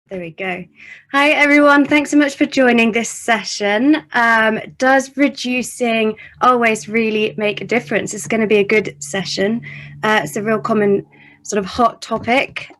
There we go. Hi, everyone. Thanks so much for joining this session. Does reducing our waste really make a difference? It's going to be a good session. It's a real common sort of hot topic.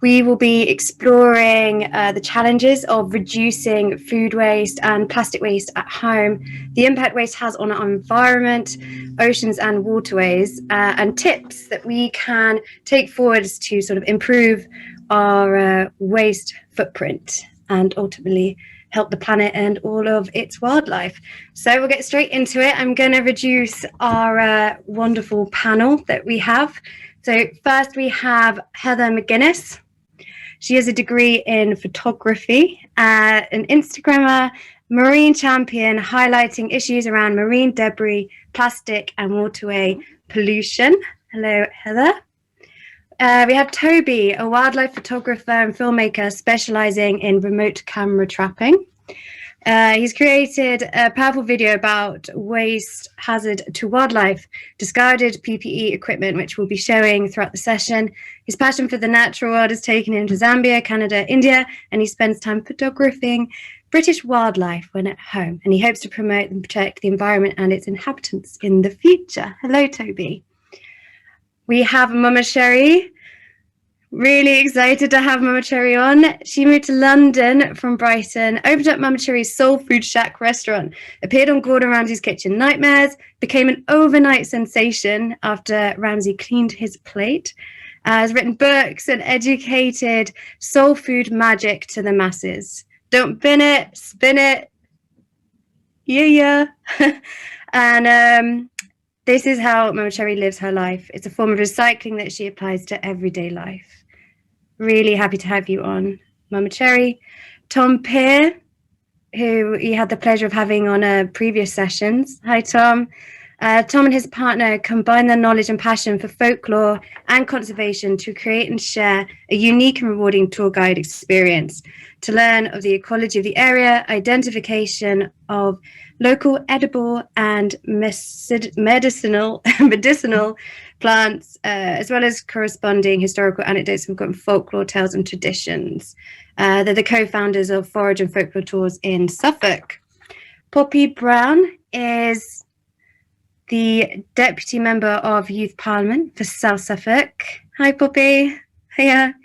We will be exploring the challenges of reducing food waste and plastic waste at home, the impact waste has on our environment, oceans and waterways, and tips that we can take forward to sort of improve our waste footprint and ultimately help the planet and all of its wildlife. So we'll get straight into it. I'm going to introduce our wonderful panel that we have. So first we have Heather McGuinness. She has a degree in photography, an Instagrammer, marine champion, highlighting issues around marine debris, plastic and waterway pollution. Hello, Heather. We have Toby, a wildlife photographer and filmmaker specializing in remote camera trapping. He's created a powerful video about waste hazard to wildlife, discarded PPE equipment, which we'll be showing throughout the session. His passion for the natural world has taken him to Zambia, Canada, India, and he spends time photographing British wildlife when at home. And he hopes to promote and protect the environment and its inhabitants in the future. Hello, Toby. We have Momma Cherri. Really excited to have Momma Cherri on. She moved to London from Brighton, opened up Momma Cherri's Soul Food Shack restaurant, appeared on Gordon Ramsay's Kitchen Nightmares, became an overnight sensation after Ramsay cleaned his plate, has written books and educated soul food magic to the masses. Don't bin it, spin it. Yeah. And this is how Momma Cherri lives her life. It's a form of recycling that she applies to everyday life. Really happy to have you on, Momma Cherri. Tom Peer, who you had the pleasure of having on previous sessions. Hi, Tom. Tom and his partner combine their knowledge and passion for folklore and conservation to create and share a unique and rewarding tour guide experience to learn of the ecology of the area, identification of local edible and medicinal plants, as well as corresponding historical anecdotes from folklore tales and traditions. They're the co-founders of Forage and Folklore Tours in Suffolk. Poppy Brown is the Deputy Member of Youth Parliament for South Suffolk. Hi, Poppy. Hiya.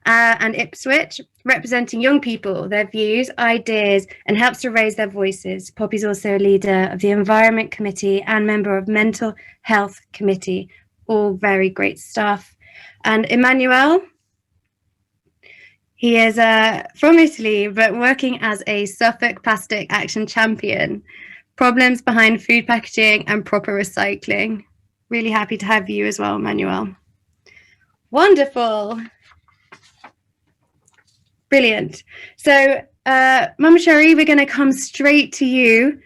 And Ipswich, representing young people, their views, ideas, and helps to raise their voices. Poppy's also a leader of the Environment Committee and member of Mental Health Committee. All very great stuff. And Emanuele, he is from Italy, but working as a Suffolk Plastic Action Champion. Problems behind food packaging and proper recycling. Really happy to have you as well, Emanuele. Wonderful. Brilliant. So, Momma Cherri, we're going to come straight to you.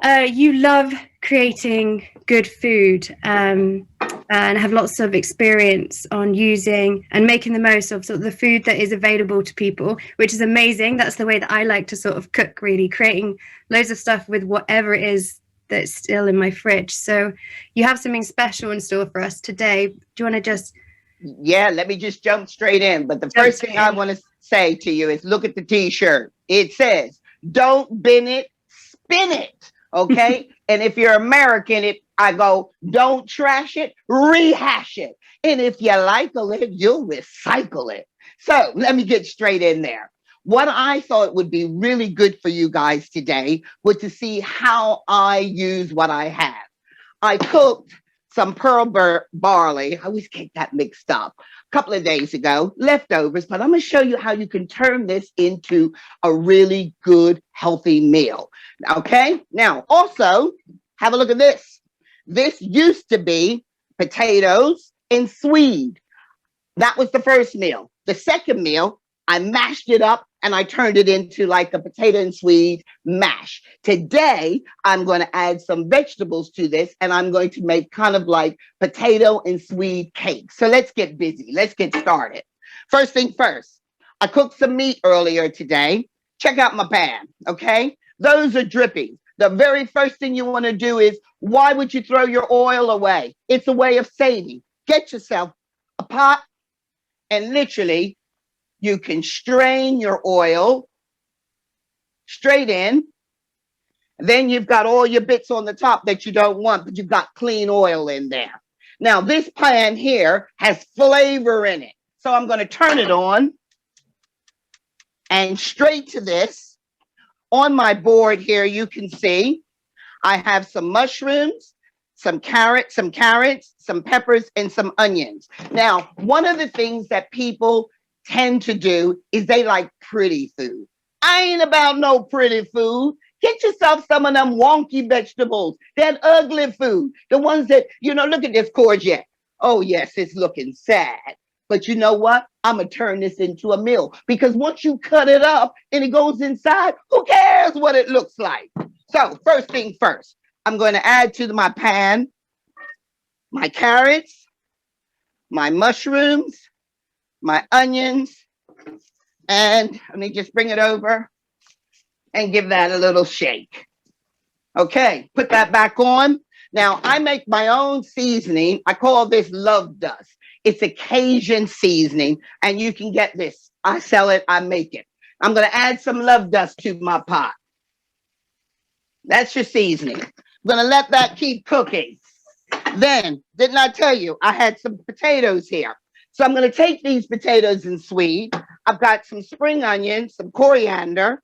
You love creating good food and have lots of experience on using and making the most of sort of the food that is available to people, which is amazing. That's the way that I like to sort of cook, really, creating loads of stuff with whatever it is that's still in my fridge. So you have something special in store for us today. Do you want to just... Yeah, let me just jump straight in. But the first thing I want to say to you is look at the t-shirt. It says, don't bin it, spin it. Okay. And if you're American, I go, don't trash it, rehash it. And if you like it, you'll recycle it. So let me get straight in there. What I thought would be really good for you guys today was to see how I use what I have. I cooked some barley. I always get that mixed up. A couple of days ago, leftovers, but I'm going to show you how you can turn this into a really good, healthy meal. Okay. Now, also, have a look at this. This used to be potatoes and swede. That was the first meal. The second meal, I mashed it up and I turned it into like a potato and swede mash. Today, I'm going to add some vegetables to this and I'm going to make kind of like potato and swede cake. So let's get busy. Let's get started. First thing first, I cooked some meat earlier today. Check out my pan, okay? Those are drippings. The very first thing you want to do is, why would you throw your oil away? It's a way of saving. Get yourself a pot and literally you can strain your oil straight in. Then you've got all your bits on the top that you don't want, but you've got clean oil in there. Now, this pan here has flavor in it. So I'm going to turn it on and straight to this. On my board here, you can see I have some mushrooms, some carrots, some peppers, and some onions. Now, one of the things that people tend to do is they like pretty food. I ain't about no pretty food. Get yourself some of them wonky vegetables, that ugly food, the ones that, look at this courgette. Oh, yes, it's looking sad. But you know what? I'm going to turn this into a meal because once you cut it up and it goes inside, who cares what it looks like? So first thing first, I'm going to add to my pan my carrots, my mushrooms, my onions, and let me just bring it over and give that a little shake. Okay, put that back on. Now, I make my own seasoning. I call this love dust. It's a Cajun seasoning, and you can get this. I sell it, I make it. I'm going to add some love dust to my pot. That's your seasoning. I'm going to let that keep cooking. Then, didn't I tell you, I had some potatoes here. So I'm going to take these potatoes and swede. I've got some spring onions, some coriander,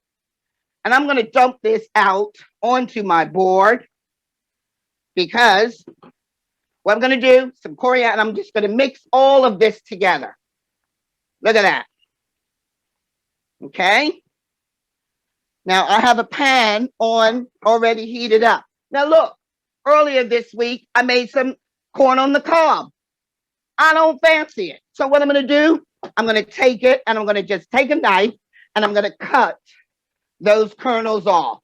and I'm going to dump this out onto my board because what I'm going to do, some coriander, I'm just going to mix all of this together. Look at that. Okay. Now I have a pan on already heated up. Now look, earlier this week, I made some corn on the cob. I don't fancy it. So what I'm going to do, I'm going to take it and I'm going to just take a knife and I'm going to cut those kernels off.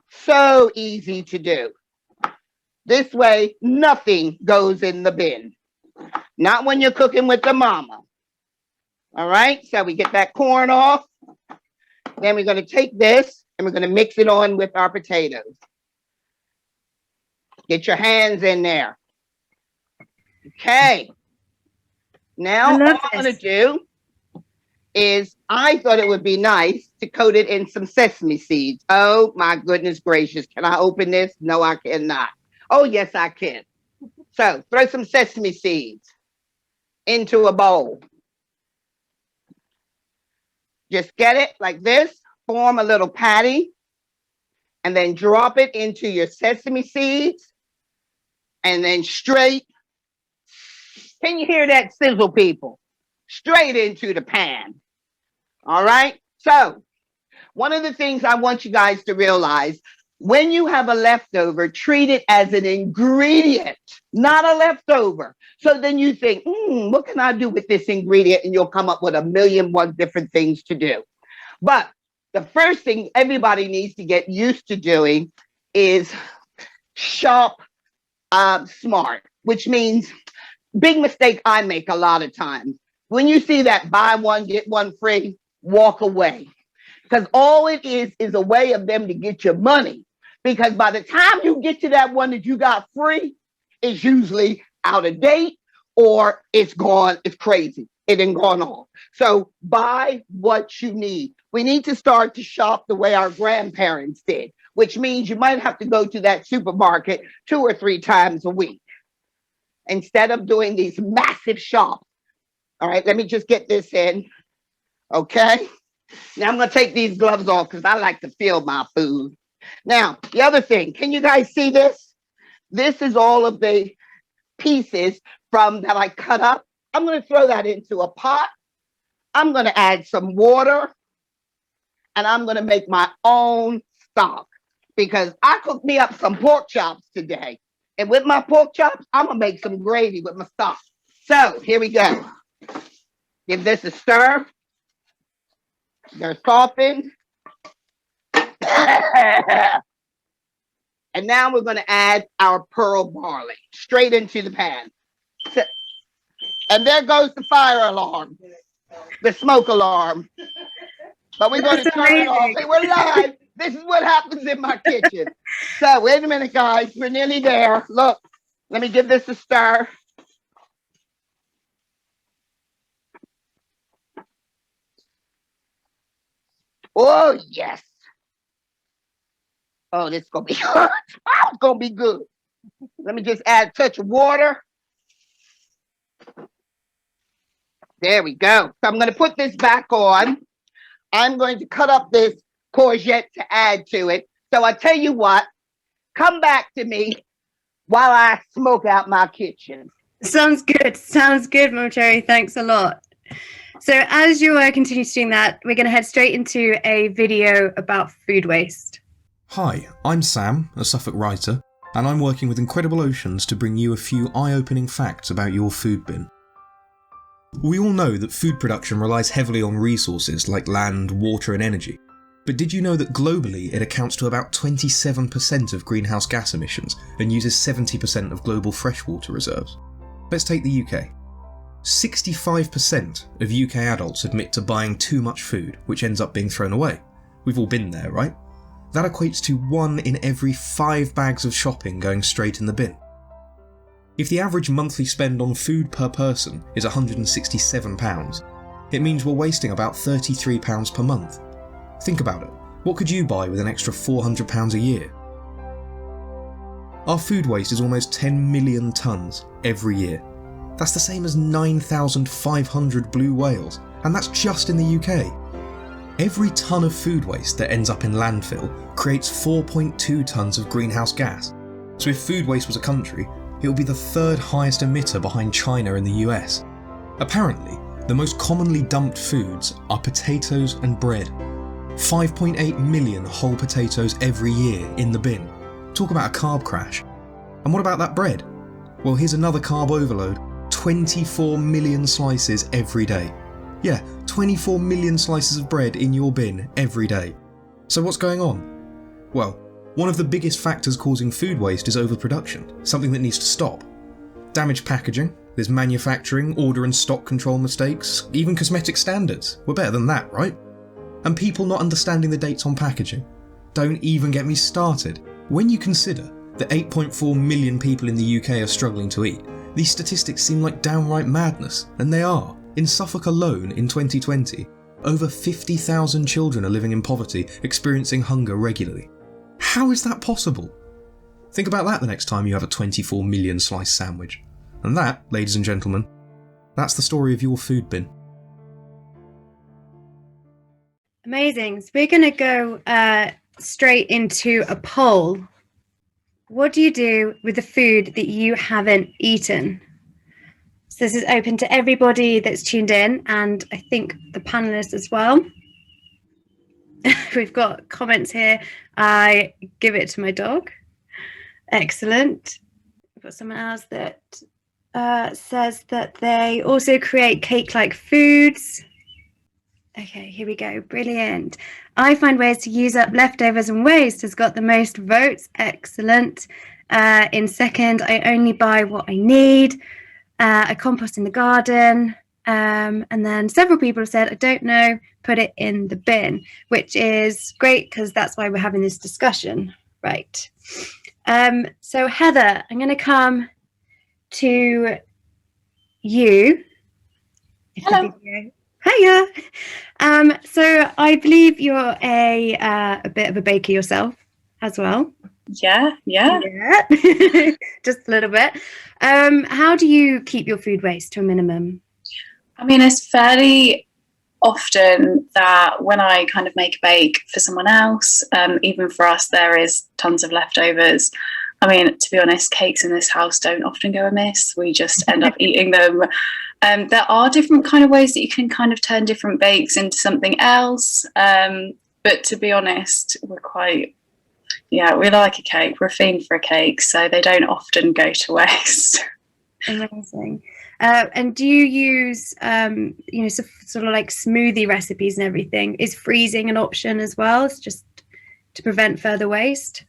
So easy to do. This way, nothing goes in the bin. Not when you're cooking with the mama. All right, so we get that corn off. Then we're going to take this and we're going to mix it on with our potatoes. Get your hands in there. Okay. Now, all I'm going to do is I thought it would be nice to coat it in some sesame seeds. Oh, my goodness gracious. Can I open this? No, I cannot. Oh, yes, I can. So throw some sesame seeds into a bowl. Just get it like this, form a little patty, and then drop it into your sesame seeds, and then straight. Can you hear that sizzle, people? Straight into the pan. All right? So one of the things I want you guys to realize, when you have a leftover, treat it as an ingredient, not a leftover. So then you think, what can I do with this ingredient? And you'll come up with 1,000,001 different things to do. But the first thing everybody needs to get used to doing is shop smart, which means big mistake I make a lot of times. When you see that buy one, get one free, walk away. Because all it is a way of them to get your money. Because by the time you get to that one that you got free, it's usually out of date or it's gone. It's crazy. It ain't gone off. So buy what you need. We need to start to shop the way our grandparents did. which means you might have to go to that supermarket 2 or 3 times a week instead of doing these massive shops. All right, let me just get this in. Okay. Now I'm going to take these gloves off because I like to feel my food. Now, the other thing, can you guys see this? This is all of the pieces from that I cut up. I'm going to throw that into a pot. I'm going to add some water and I'm going to make my own stock because I cooked me up some pork chops today. And with my pork chops, I'm going to make some gravy with my stock. So here we go. Give this a stir. They're softened. And now we're going to add our pearl barley straight into the pan. And there goes the fire alarm, the smoke alarm. But we're going to turn it off. Hey, we're live. This is what happens in my kitchen. So wait a minute, guys. We're nearly there. Look, let me give this a stir. Oh, yes. Oh, this is going to be good. Oh, it's going to be good. Let me just add a touch of water. There we go. So I'm going to put this back on. I'm going to cut up this courgette to add to it. So I tell you what, come back to me while I smoke out my kitchen. Sounds good. Sounds good, Momma Cherri. Thanks a lot. So as you continue doing that, we're going to head straight into a video about food waste. Hi, I'm Sam, a Suffolk writer, and I'm working with Incredible Oceans to bring you a few eye-opening facts about your food bin. We all know that food production relies heavily on resources like land, water and energy. But did you know that globally it accounts to about 27% of greenhouse gas emissions and uses 70% of global freshwater reserves? Let's take the UK. 65% of UK adults admit to buying too much food, which ends up being thrown away. We've all been there, right? That equates to 1 in every 5 bags of shopping going straight in the bin. If the average monthly spend on food per person is £167, it means we're wasting about £33 per month. Think about it. What could you buy with an extra £400 a year? Our food waste is almost 10 million tonnes every year. That's the same as 9,500 blue whales, and that's just in the UK. Every tonne of food waste that ends up in landfill creates 4.2 tonnes of greenhouse gas. So if food waste was a country, it would be the 3rd highest emitter behind China and the US. Apparently, the most commonly dumped foods are potatoes and bread. 5.8 million whole potatoes every year in the bin. Talk about a carb crash. And what about that bread? Well, here's another carb overload. 24 million slices every day. Yeah, 24 million slices of bread in your bin every day. So what's going on? Well, one of the biggest factors causing food waste is overproduction, something that needs to stop. Damaged packaging, there's manufacturing, order and stock control mistakes, even cosmetic standards. We're better than that, right? And people not understanding the dates on packaging. Don't even get me started. When you consider that 8.4 million people in the UK are struggling to eat, these statistics seem like downright madness, and they are. In Suffolk alone in 2020, over 50,000 children are living in poverty, experiencing hunger regularly. How is that possible? Think about that the next time you have a 24 million slice sandwich. And that, ladies and gentlemen, that's the story of your food bin. Amazing. So we're going to go straight into a poll. What do you do with the food that you haven't eaten? So this is open to everybody that's tuned in, and I think the panelists as well. We've got comments here. I give it to my dog. Excellent. We've got someone else that says that they also create cake-like foods. Okay, here we go. Brilliant. I find ways to use up leftovers and waste has got the most votes. Excellent. In second, I only buy what I need. I compost in the garden. And then several people have said, I don't know, put it in the bin, which is great because that's why we're having this discussion. Right. So Heather, I'm going to come to you. Hello. Hiya. So I believe you're a bit of a baker yourself. as well. Yeah. Just a little bit. How do you keep your food waste to a minimum? I mean, it's fairly often that when I kind of make a bake for someone else, even for us, there is tons of leftovers. I mean, to be honest, cakes in this house don't often go amiss. We just end up eating them. There are different kind of ways that you can kind of turn different bakes into something else. But to be honest, we like a cake. We're a fiend for a cake, so they don't often go to waste. Amazing. And do you use, sort of like smoothie recipes and everything? Is freezing an option as well? It's just to prevent further waste?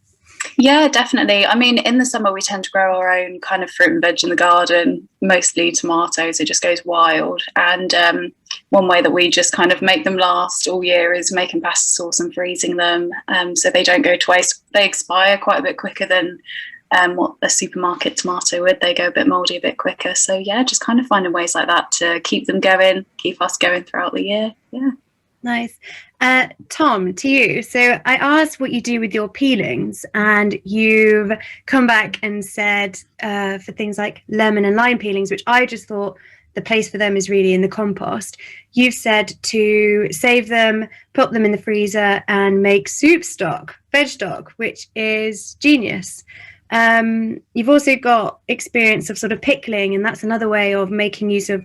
Yeah, definitely. I mean, in the summer, we tend to grow our own kind of fruit and veg in the garden, mostly tomatoes. It just goes wild. And one way that we just kind of make them last all year is making pasta sauce and freezing them, so they don't go to waste. They expire quite a bit quicker than what a supermarket tomato would. They go a bit mouldy a bit quicker. So yeah, just kind of finding ways like that to keep them going, keep us going throughout the year. Yeah. Nice. Tom, to you. So I asked what you do with your peelings, and you've come back and said for things like lemon and lime peelings, which I just thought the place for them is really in the compost. You've said to save them, put them in the freezer and make soup stock, veg stock, which is genius. You've also got experience of sort of pickling, and that's another way of making use of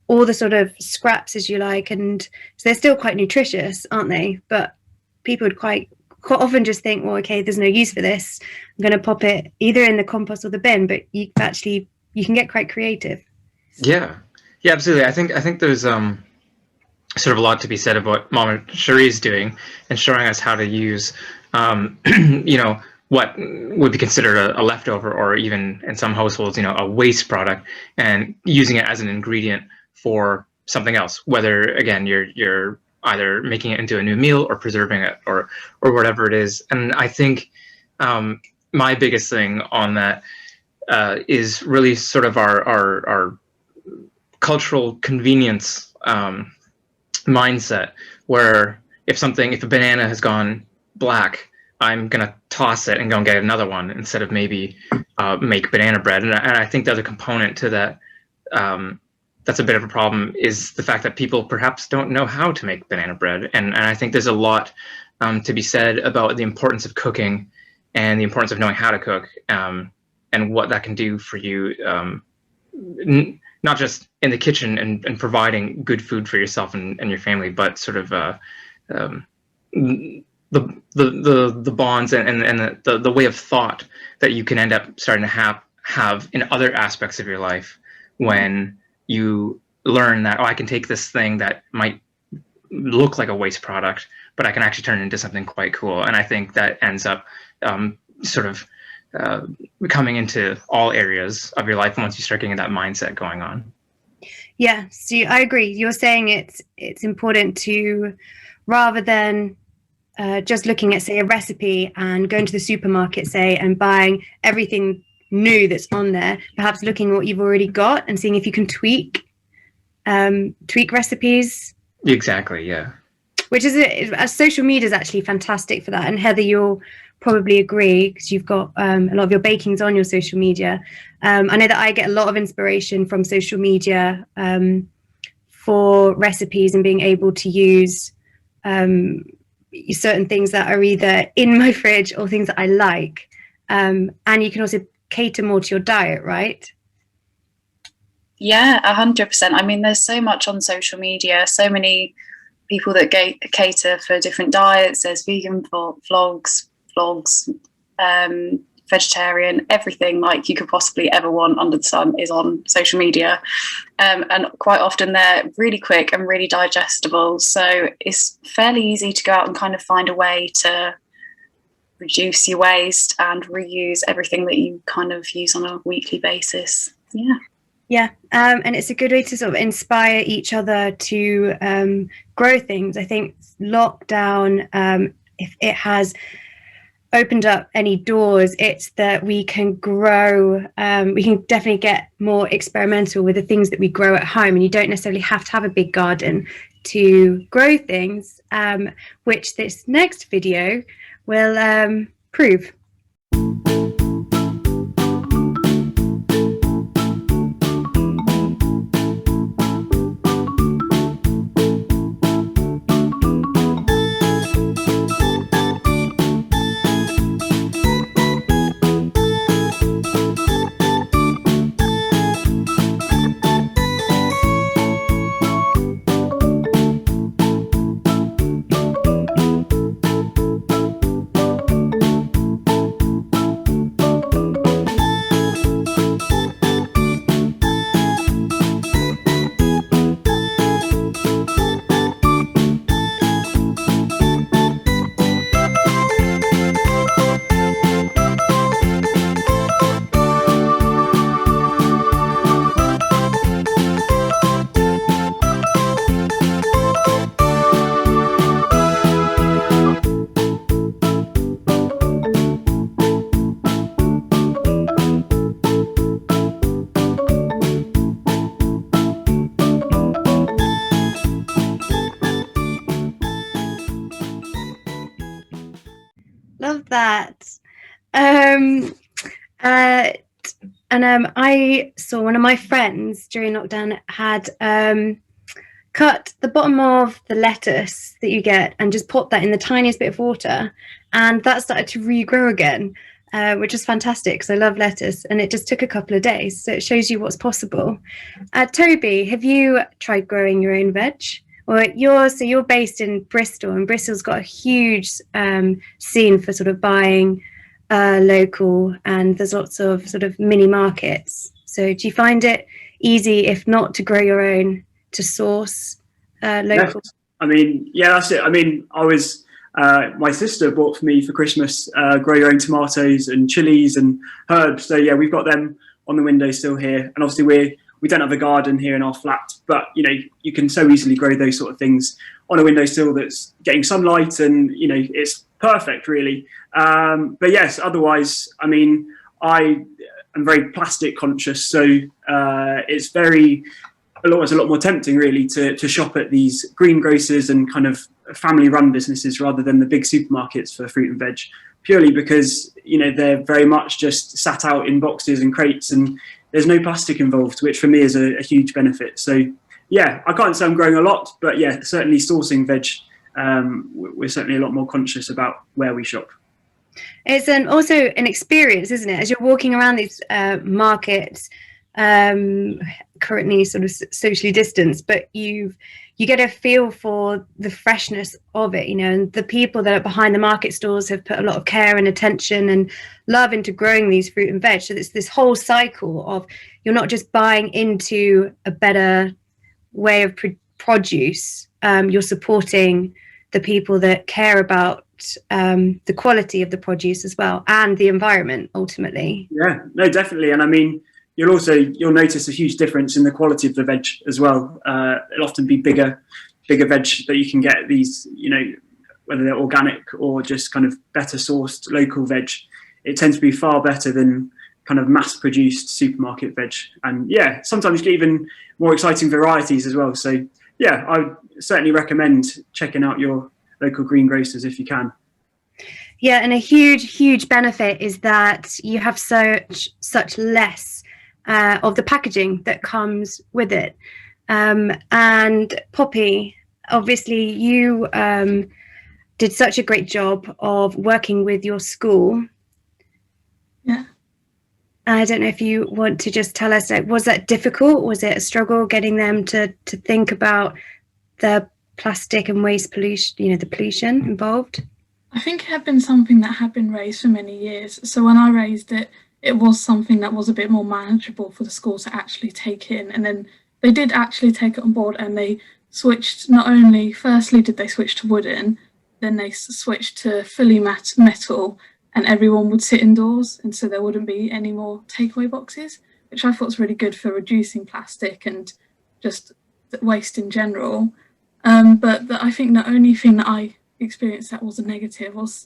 all the sort of scraps, as you like, and so they're still quite nutritious, aren't they? But people would quite often just think, well, okay, there's no use for this, I'm going to pop it either in the compost or the bin. But you can get quite creative. Yeah, absolutely. I think there's sort of a lot to be said about what Momma Cherri is doing and showing us how to use what would be considered a leftover, or even in some households, a waste product, and using it as an ingredient for something else, whether again you're either making it into a new meal or preserving it or whatever it is. And I think my biggest thing on that is really sort of our cultural convenience mindset, where if a banana has gone black, I'm going to toss it and go and get another one instead of maybe make banana bread. And I think the other component to that that's a bit of a problem is the fact that people perhaps don't know how to make banana bread. And I think there's a lot to be said about the importance of cooking and the importance of knowing how to cook, and what that can do for you, not just in the kitchen and providing good food for yourself and your family, but sort of the bonds and the way of thought that you can end up starting to have in other aspects of your life when you learn that, I can take this thing that might look like a waste product, but I can actually turn it into something quite cool. And I think that ends up sort of coming into all areas of your life once you start getting that mindset going on. Yeah, so I agree. You're saying it's important to, rather than just looking at, say, a recipe and going to the supermarket, say, and buying everything new that's on there, perhaps looking at what you've already got and seeing if you can tweak recipes. Exactly, yeah. Which is social media is actually fantastic for that. And Heather, you'll probably agree because you've got a lot of your baking's on your social media. I know that I get a lot of inspiration from social media for recipes and being able to use certain things that are either in my fridge or things that I like. And you can also cater more to your diet, right? Yeah, 100%. I mean, there's so much on social media, so many people that cater for different diets. There's vegan vlogs, vegetarian, everything like you could possibly ever want under the sun is on social media. And quite often they're really quick and really digestible. So it's fairly easy to go out and kind of find a way to reduce your waste and reuse everything that you kind of use on a weekly basis. Yeah, and it's a good way to sort of inspire each other to grow things. I think lockdown, if it has opened up any doors, it's that we can grow, we can definitely get more experimental with the things that we grow at home, and you don't necessarily have to have a big garden to grow things, which this next video will prove. Love that. I saw one of my friends during lockdown had cut the bottom of the lettuce that you get and just pop that in the tiniest bit of water, and that started to regrow again, which was fantastic because I love lettuce, and it just took a couple of days. So it shows you what's possible. Toby, have you tried growing your own veg? Well, you're based in Bristol, and Bristol's got a huge scene for sort of buying local, and there's lots of sort of mini markets. So do you find it easy, if not to grow your own, to source local? Yeah. I mean, yeah, that's it. I mean, my sister bought for me for Christmas grow your own tomatoes and chilies and herbs. So yeah, we've got them on the windowsill here, and obviously we don't have a garden here in our flat, but you can so easily grow those sort of things on a windowsill that's getting sunlight, and it's perfect really. But yes, otherwise, I mean, I am very plastic conscious, so it's always a lot more tempting really to shop at these greengrocers and kind of family run businesses rather than the big supermarkets for fruit and veg, purely because they're very much just sat out in boxes and crates, and there's no plastic involved, which for me is a huge benefit. So yeah, I can't say I'm growing a lot, but yeah, certainly sourcing veg, we're certainly a lot more conscious about where we shop. It's also an experience, isn't it? As you're walking around these markets, currently sort of socially distanced, but you get a feel for the freshness of it, and the people that are behind the market stalls have put a lot of care and attention and love into growing these fruit and veg. So it's this whole cycle of, you're not just buying into a better way of produce, you're supporting the people that care about the quality of the produce as well, and the environment ultimately. Yeah, no, definitely. And I mean, you'll notice a huge difference in the quality of the veg as well. It'll often be bigger veg that you can get, these, whether they're organic or just kind of better sourced local veg. It tends to be far better than kind of mass produced supermarket veg. And yeah, sometimes you get even more exciting varieties as well. So yeah, I would certainly recommend checking out your local greengrocers if you can. Yeah, and a huge benefit is that you have such less of the packaging that comes with it. And Poppy, obviously you did such a great job of working with your school. Yeah. I don't know if you want to just tell us, was that difficult? Was it a struggle getting them to think about the plastic and waste pollution, the pollution involved? I think it had been something that had been raised for many years. So when I raised it, it was something that was a bit more manageable for the school to actually take in. And then they did actually take it on board, and they switched, firstly did they switch to wooden, then they switched to fully metal, and everyone would sit indoors, and so there wouldn't be any more takeaway boxes, which I thought was really good for reducing plastic and just waste in general. But I think the only thing that I experienced that was a negative was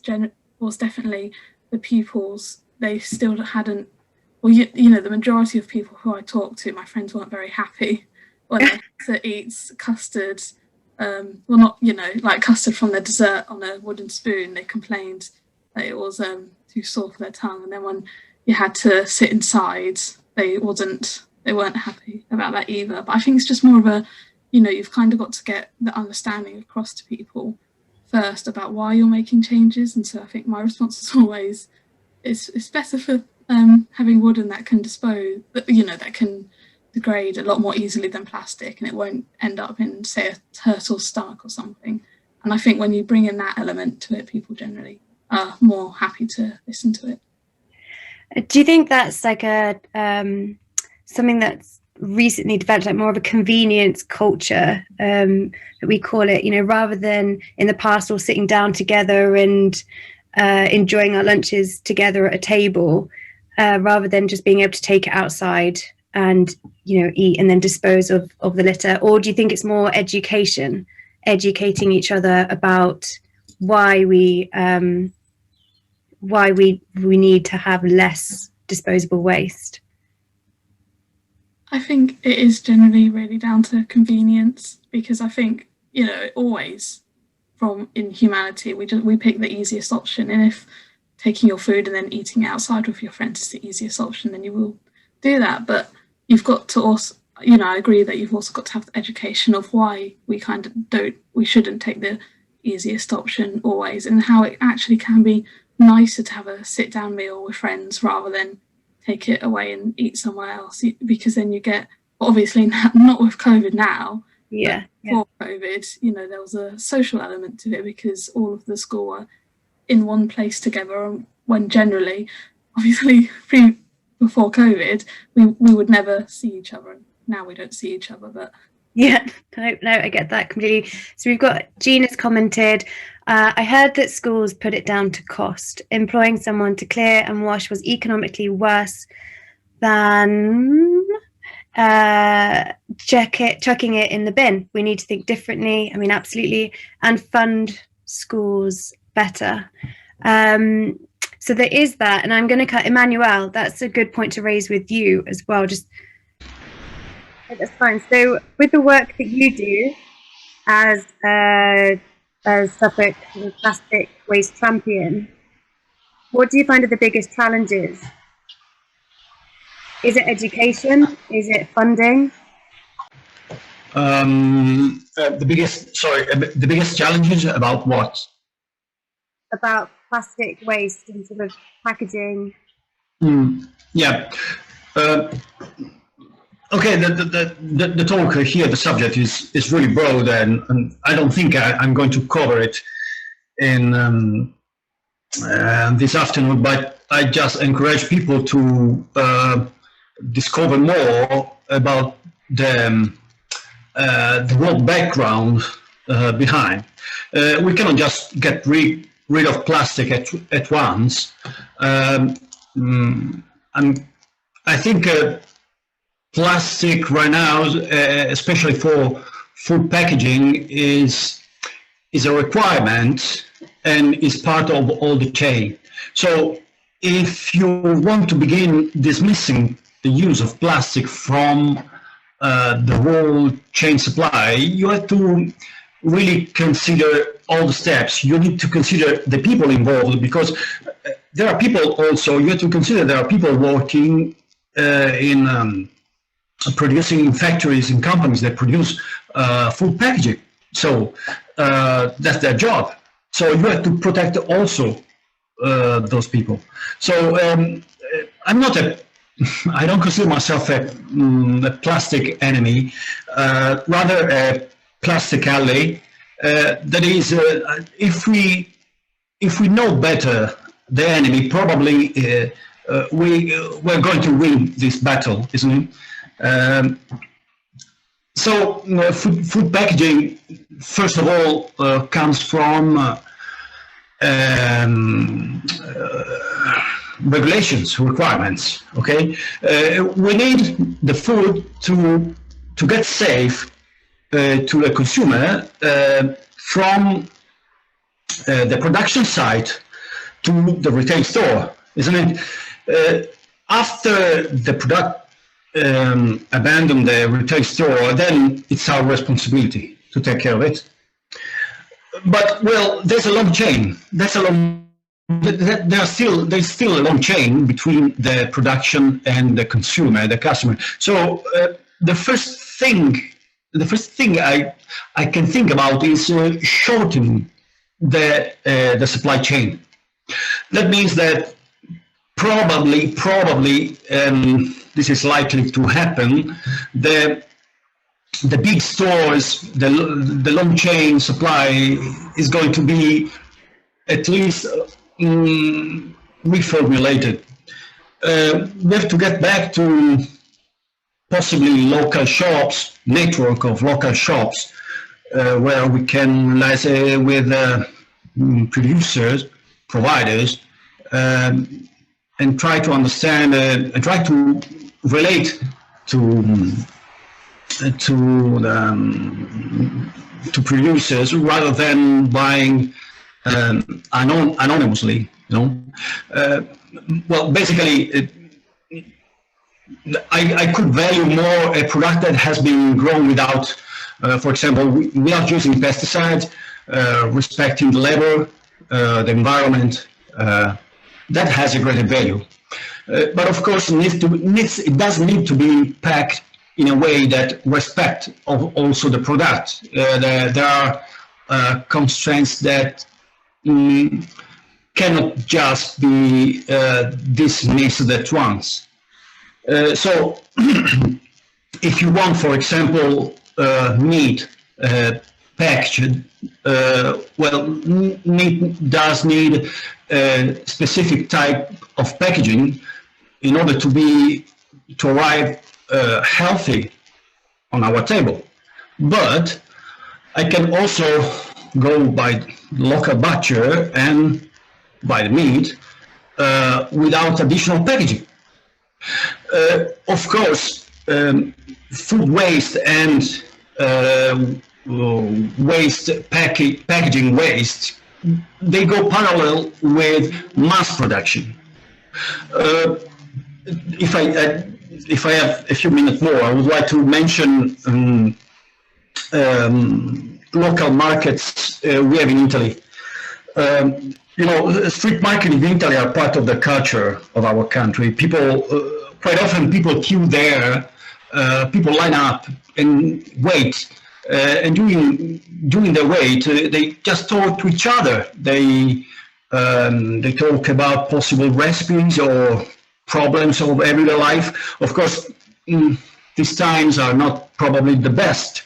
definitely the pupils. They still hadn't, the majority of people who I talked to, my friends weren't very happy when they had to eat custard, like custard from their dessert on a wooden spoon. They complained that it was too sore for their tongue. And then when you had to sit inside, they weren't happy about that either. But I think it's just more of a, you've kind of got to get the understanding across to people first about why you're making changes. And so I think my response is always, it's better for having wooden that can dispose, that can degrade a lot more easily than plastic, and it won't end up in, say, a turtle's stomach or something. And I think when you bring in that element to it, people generally are more happy to listen to it. Do you think that's like a something that's recently developed, like more of a convenience culture, that we call it, rather than in the past all sitting down together and enjoying our lunches together at a table, rather than just being able to take it outside and eat and then dispose of the litter? Or do you think it's more educating each other about why we need to have less disposable waste? I think it is generally really down to convenience, because I think always in humanity we pick the easiest option, and if taking your food and then eating outside with your friends is the easiest option, then you will do that. But you've got to also, I agree that you've also got to have the education of why we shouldn't take the easiest option always, and how it actually can be nicer to have a sit down meal with friends rather than take it away and eat somewhere else, because then you get, obviously not with COVID now, before COVID, there was a social element to it, because all of the school were in one place together, when generally, obviously before COVID, we would never see each other, and now we don't see each other. But no, I get that completely. So we've got Gina's commented, I heard that schools put it down to cost. Employing someone to clear and wash was economically worse than chucking it in the bin. We need to think differently. I mean, absolutely, and fund schools better. So there is that, and I'm going to cut Emanuele. That's a good point to raise with you as well. That's fine. So with the work that you do as Suffolk plastic waste champion, what do you find are the biggest challenges? Is it education? Is it funding? The biggest challenges about what? About plastic waste and sort of packaging. Yeah. Okay, the talk here, the subject is really broad, and I don't think I'm going to cover it in this afternoon, but I just encourage people to discover more about the world background behind. We cannot just get rid of plastic at once. And I think plastic right now, especially for food packaging, is a requirement and is part of all the chain. So if you want to begin dismissing the use of plastic from the whole chain supply, you have to really consider all the steps. You need to consider the people involved, because there are people also, you have to consider there are people working in producing in factories and companies that produce food packaging. So that's their job. So you have to protect also those people. So I don't consider myself a plastic enemy, rather a plastic ally. That is, if we know better the enemy, probably we're going to win this battle, isn't it? So food packaging, first of all, comes from regulations, requirements. Okay, we need the food to get safe to the consumer from the production site to the retail store, isn't it? After the product abandon the retail store, then it's our responsibility to take care of it. But well, there's a long chain. That's a long there's still a long chain between the production and the consumer, the customer. So the first thing I can think about is shortening the supply chain. That means that probably this is likely to happen. The big stores, the long chain supply is going to be at least reformulated. We have to get back to possibly local shops, network of local shops, where we can liaise with producers, providers, and try to understand and try to relate to producers rather than buying anonymously. Well, basically, I could value more a product that has been grown without, for example, without using pesticides, respecting the labor, the environment. That has a greater value. But of course, it does need to be packed in a way that respect also the product. There are constraints that cannot just be dismissed at once. So, if you want, for example, meat packaged, well, meat does need a specific type of packaging in order to arrive healthy on our table. But I can also go by local butcher and buy the meat without additional packaging. Of course, food waste and packaging waste, they go parallel with mass production. If I have a few minutes more, I would like to mention local markets we have in Italy. Street markets in Italy are part of the culture of our country. People, quite often people queue there, people line up and wait. And during the wait, they just talk to each other. They talk about possible recipes or problems of everyday life. Of course, these times are not probably the best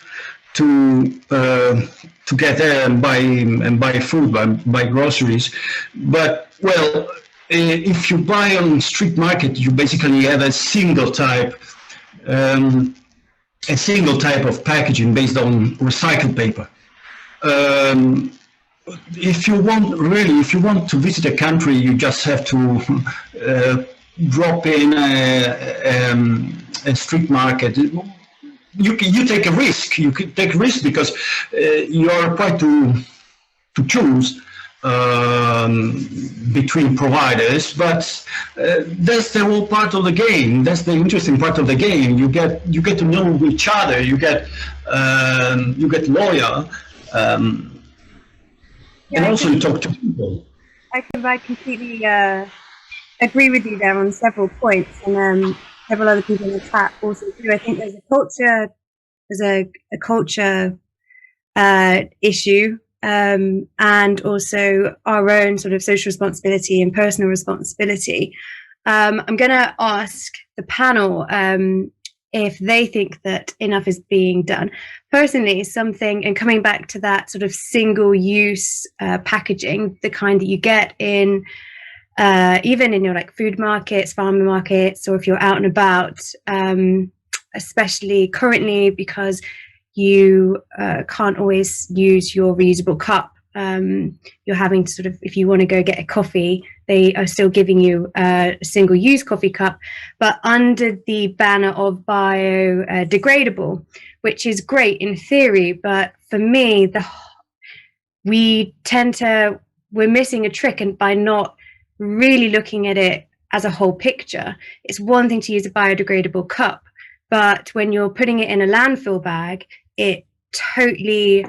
to get there and buy food, buy groceries. But well, if you buy on street market, you basically have a single type of packaging based on recycled paper. If you want to visit a country, you just have to drop in a street market. You take a risk. You can take a risk because you are required to choose between providers, but that's the whole part of the game. That's the interesting part of the game. You get to know each other. You get loyal, and also you talk to people. I completely agree with you there on several points, and several other people in the chat also do. I think there's a culture issue. And also our own sort of social responsibility and personal responsibility. I'm going to ask the panel if they think that enough is being done. Personally, and coming back to that sort of single-use packaging, the kind that you get in even in your like food markets, farmer markets, or if you're out and about, especially currently because you can't always use your reusable cup. You're having to sort of, if you want to go get a coffee, they are still giving you a single-use coffee cup, but under the banner of biodegradable, which is great in theory, but for me, we're missing a trick, and by not really looking at it as a whole picture. It's one thing to use a biodegradable cup, but when you're putting it in a landfill bag, it totally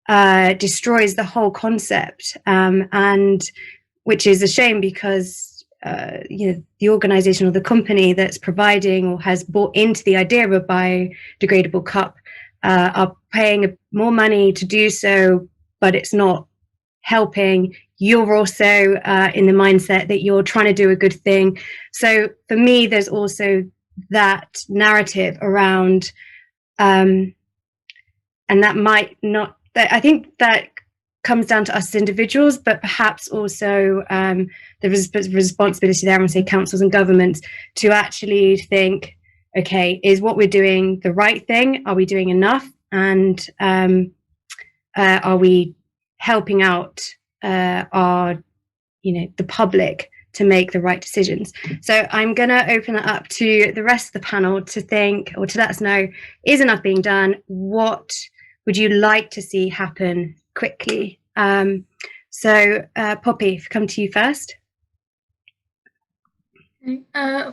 destroys the whole concept. And which is a shame because the organization or the company that's providing or has bought into the idea of a biodegradable cup are paying more money to do so, but it's not helping. You're also in the mindset that you're trying to do a good thing. So for me, there's also that narrative around, and that might not, I think that comes down to us as individuals, but perhaps also the responsibility there on, say, councils and governments to actually think, okay, is what we're doing the right thing? Are we doing enough? And are we helping out the public to make the right decisions? So I'm going to open it up to the rest of the panel to think, or to let us know, is enough being done? What would you like to see happen quickly? So Poppy, if I come to you first. Okay.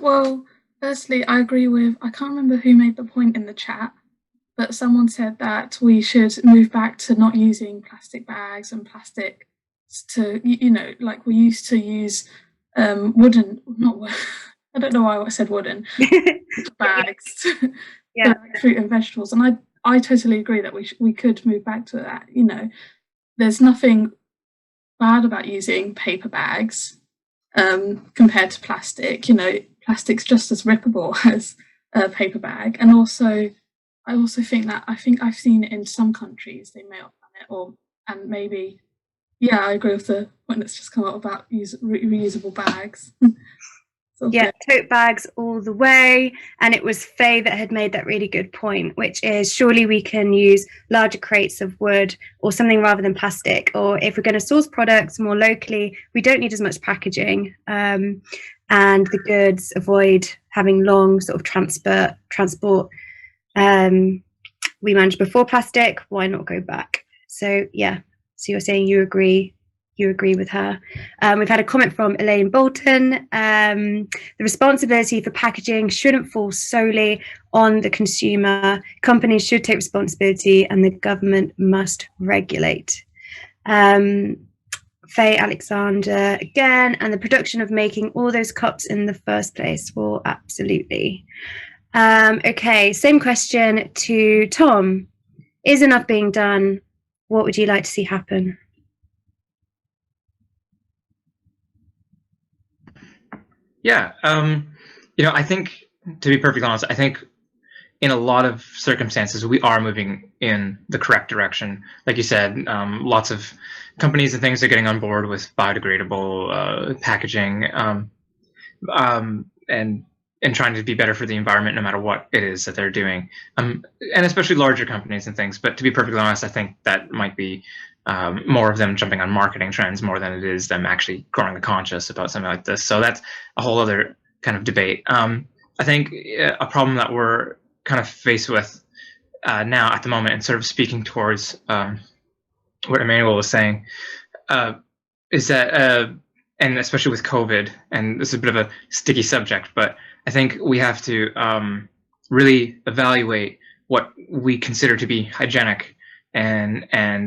Well, firstly, I agree with, I can't remember who made the point in the chat, but someone said that we should move back to not using plastic bags and plastic to, like we used to use wooden, I don't know why I said wooden, bags, Yeah. like fruit and vegetables. And I totally agree that we could move back to that. There's nothing bad about using paper bags compared to plastic. Plastic's just as rippable as a paper bag. And also, I also think I've seen it in some countries, they may have done it, and maybe, yeah, I agree with the point that's just come out about reusable bags. Yeah, tote bags all the way. And it was Faye that had made that really good point, which is surely we can use larger crates of wood or something rather than plastic. Or if we're going to source products more locally, we don't need as much packaging. And the goods avoid having long sort of transport. We managed before plastic, why not go back? So yeah, so you're saying you agree with her. We've had a comment from Elaine Bolton. The responsibility for packaging shouldn't fall solely on the consumer. Companies should take responsibility and the government must regulate. Faye Alexander again, and the production of making all those cups in the first place. Well, absolutely. Okay, same question to Tom. Is enough being done? What would you like to see happen? Yeah, I think, to be perfectly honest, I think in a lot of circumstances we are moving in the correct direction. Like you said, lots of companies and things are getting on board with biodegradable packaging, and trying to be better for the environment no matter what it is that they're doing, and especially larger companies and things. But to be perfectly honest, I think that might be more of them jumping on marketing trends more than it is them actually growing a conscience about something like this. So that's a whole other kind of debate. I think a problem that we're kind of faced with now at the moment, and sort of speaking towards what Emanuele was saying, is that, and especially with COVID, and this is a bit of a sticky subject, but I think we have to really evaluate what we consider to be hygienic and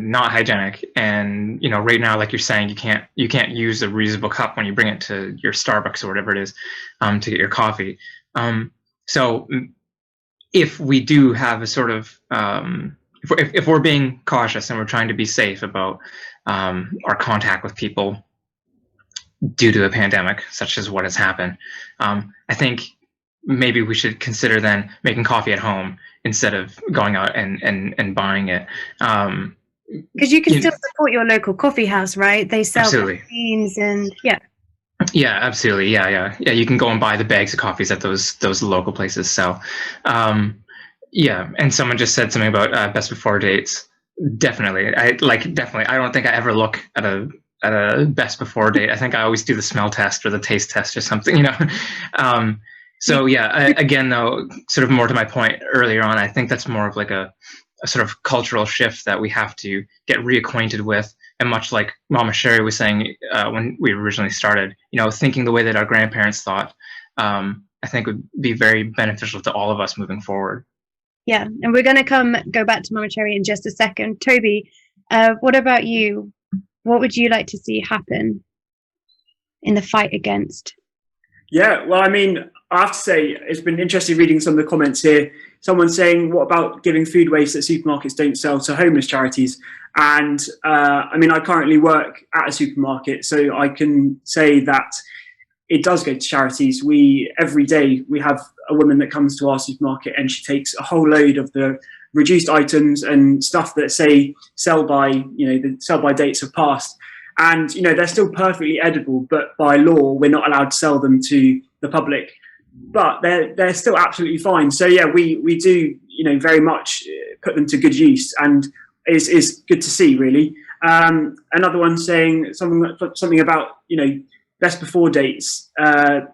not hygienic. And right now, like you're saying, you can't use a reusable cup when you bring it to your Starbucks or whatever it is to get your coffee. So if we do have a sort of if we're being cautious and we're trying to be safe about our contact with people due to a pandemic such as what has happened, I think maybe we should consider then making coffee at home instead of going out and buying it. Because you can still support your local coffee house, right? They sell beans and yeah. Yeah, absolutely. Yeah. You can go and buy the bags of coffees that those local places sell. Yeah, and someone just said something about best before dates. Definitely, definitely. I don't think I ever look at a best before date. I think I always do the smell test or the taste test or something. So yeah, again though, sort of more to my point earlier on, I think that's more of like a sort of cultural shift that we have to get reacquainted with. And much like Momma Cherri was saying when we originally started, thinking the way that our grandparents thought, I think would be very beneficial to all of us moving forward. Yeah, and we're going to go back to Momma Cherri in just a second. Toby, what about you? What would you like to see happen? in the fight against? Yeah, well, I mean, I have to say, it's been interesting reading some of the comments here. Someone saying, what about giving food waste that supermarkets don't sell to homeless charities? And I mean, I currently work at a supermarket, so I can say that it does go to charities. Every day we have a woman that comes to our supermarket and she takes a whole load of the reduced items and stuff that say the sell by dates have passed. And, they're still perfectly edible, but by law, we're not allowed to sell them to the public. But they're still absolutely fine. So, yeah, we do, very much put them to good use, and is good to see, really. Another one saying something about, best before dates.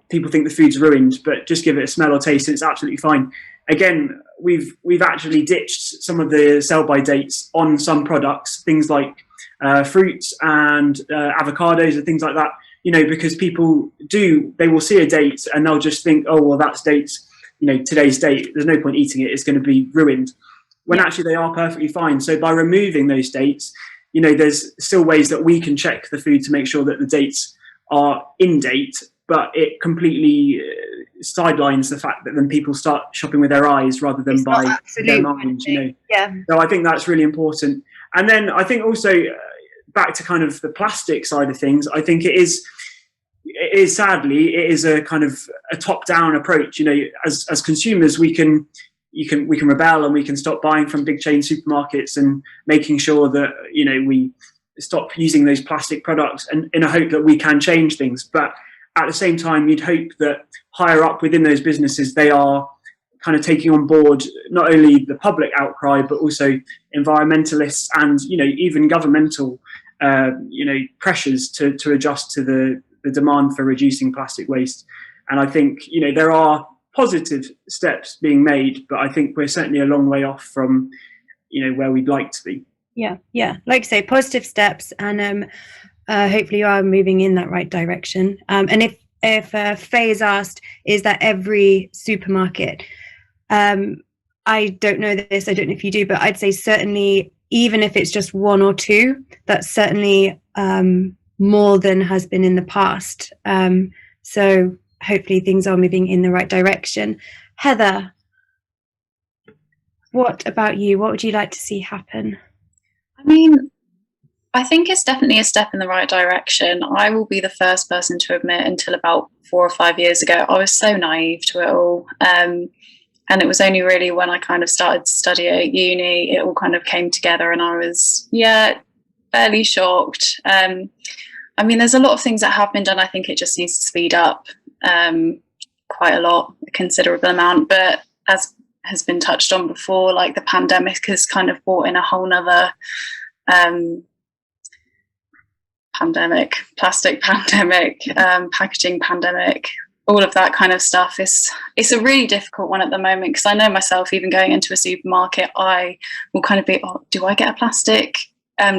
People think the food's ruined, but just give it a smell or taste and it's absolutely fine. Again, we've actually ditched some of the sell by dates on some products, things like fruits and avocados and things like that, because people they will see a date and they'll just think, oh, well, that's date, today's date, there's no point eating it, it's going to be ruined, when actually they are perfectly fine. So by removing those dates, there's still ways that we can check the food to make sure that the dates are in date, but it completely sidelines the fact that then people start shopping with their eyes rather than by their minds. Yeah. So I think that's really important. And then I think also back to kind of the plastic side of things, I think it is sadly a kind of a top-down approach. As consumers, we can rebel and we can stop buying from big chain supermarkets and making sure that we stop using those plastic products, and in a hope that we can change things. But at the same time, you'd hope that higher up within those businesses, they are kind of taking on board not only the public outcry, but also environmentalists and, even governmental, pressures to adjust to the demand for reducing plastic waste. And I think, there are positive steps being made, but I think we're certainly a long way off from, where we'd like to be. Yeah. Like I say, positive steps, and hopefully you are moving in that right direction. And if Faye's asked, is that every supermarket? I don't know this, I don't know if you do, but I'd say certainly, even if it's just one or two, that's certainly more than has been in the past. So hopefully things are moving in the right direction. Heather, what about you? What would you like to see happen? I mean, I think it's definitely a step in the right direction. I will be the first person to admit, until about 4 or 5 years ago, I was so naive to it all. And it was only really when I kind of started to study at uni, it all kind of came together, and I was, fairly shocked. I mean, there's a lot of things that have been done. I think it just needs to speed up quite a lot, a considerable amount. But as has been touched on before, like the pandemic has kind of brought in a whole nother plastic pandemic, packaging pandemic, all of that kind of stuff. It's a really difficult one at the moment, because I know myself, even going into a supermarket, I will kind of be, oh, do I get a plastic?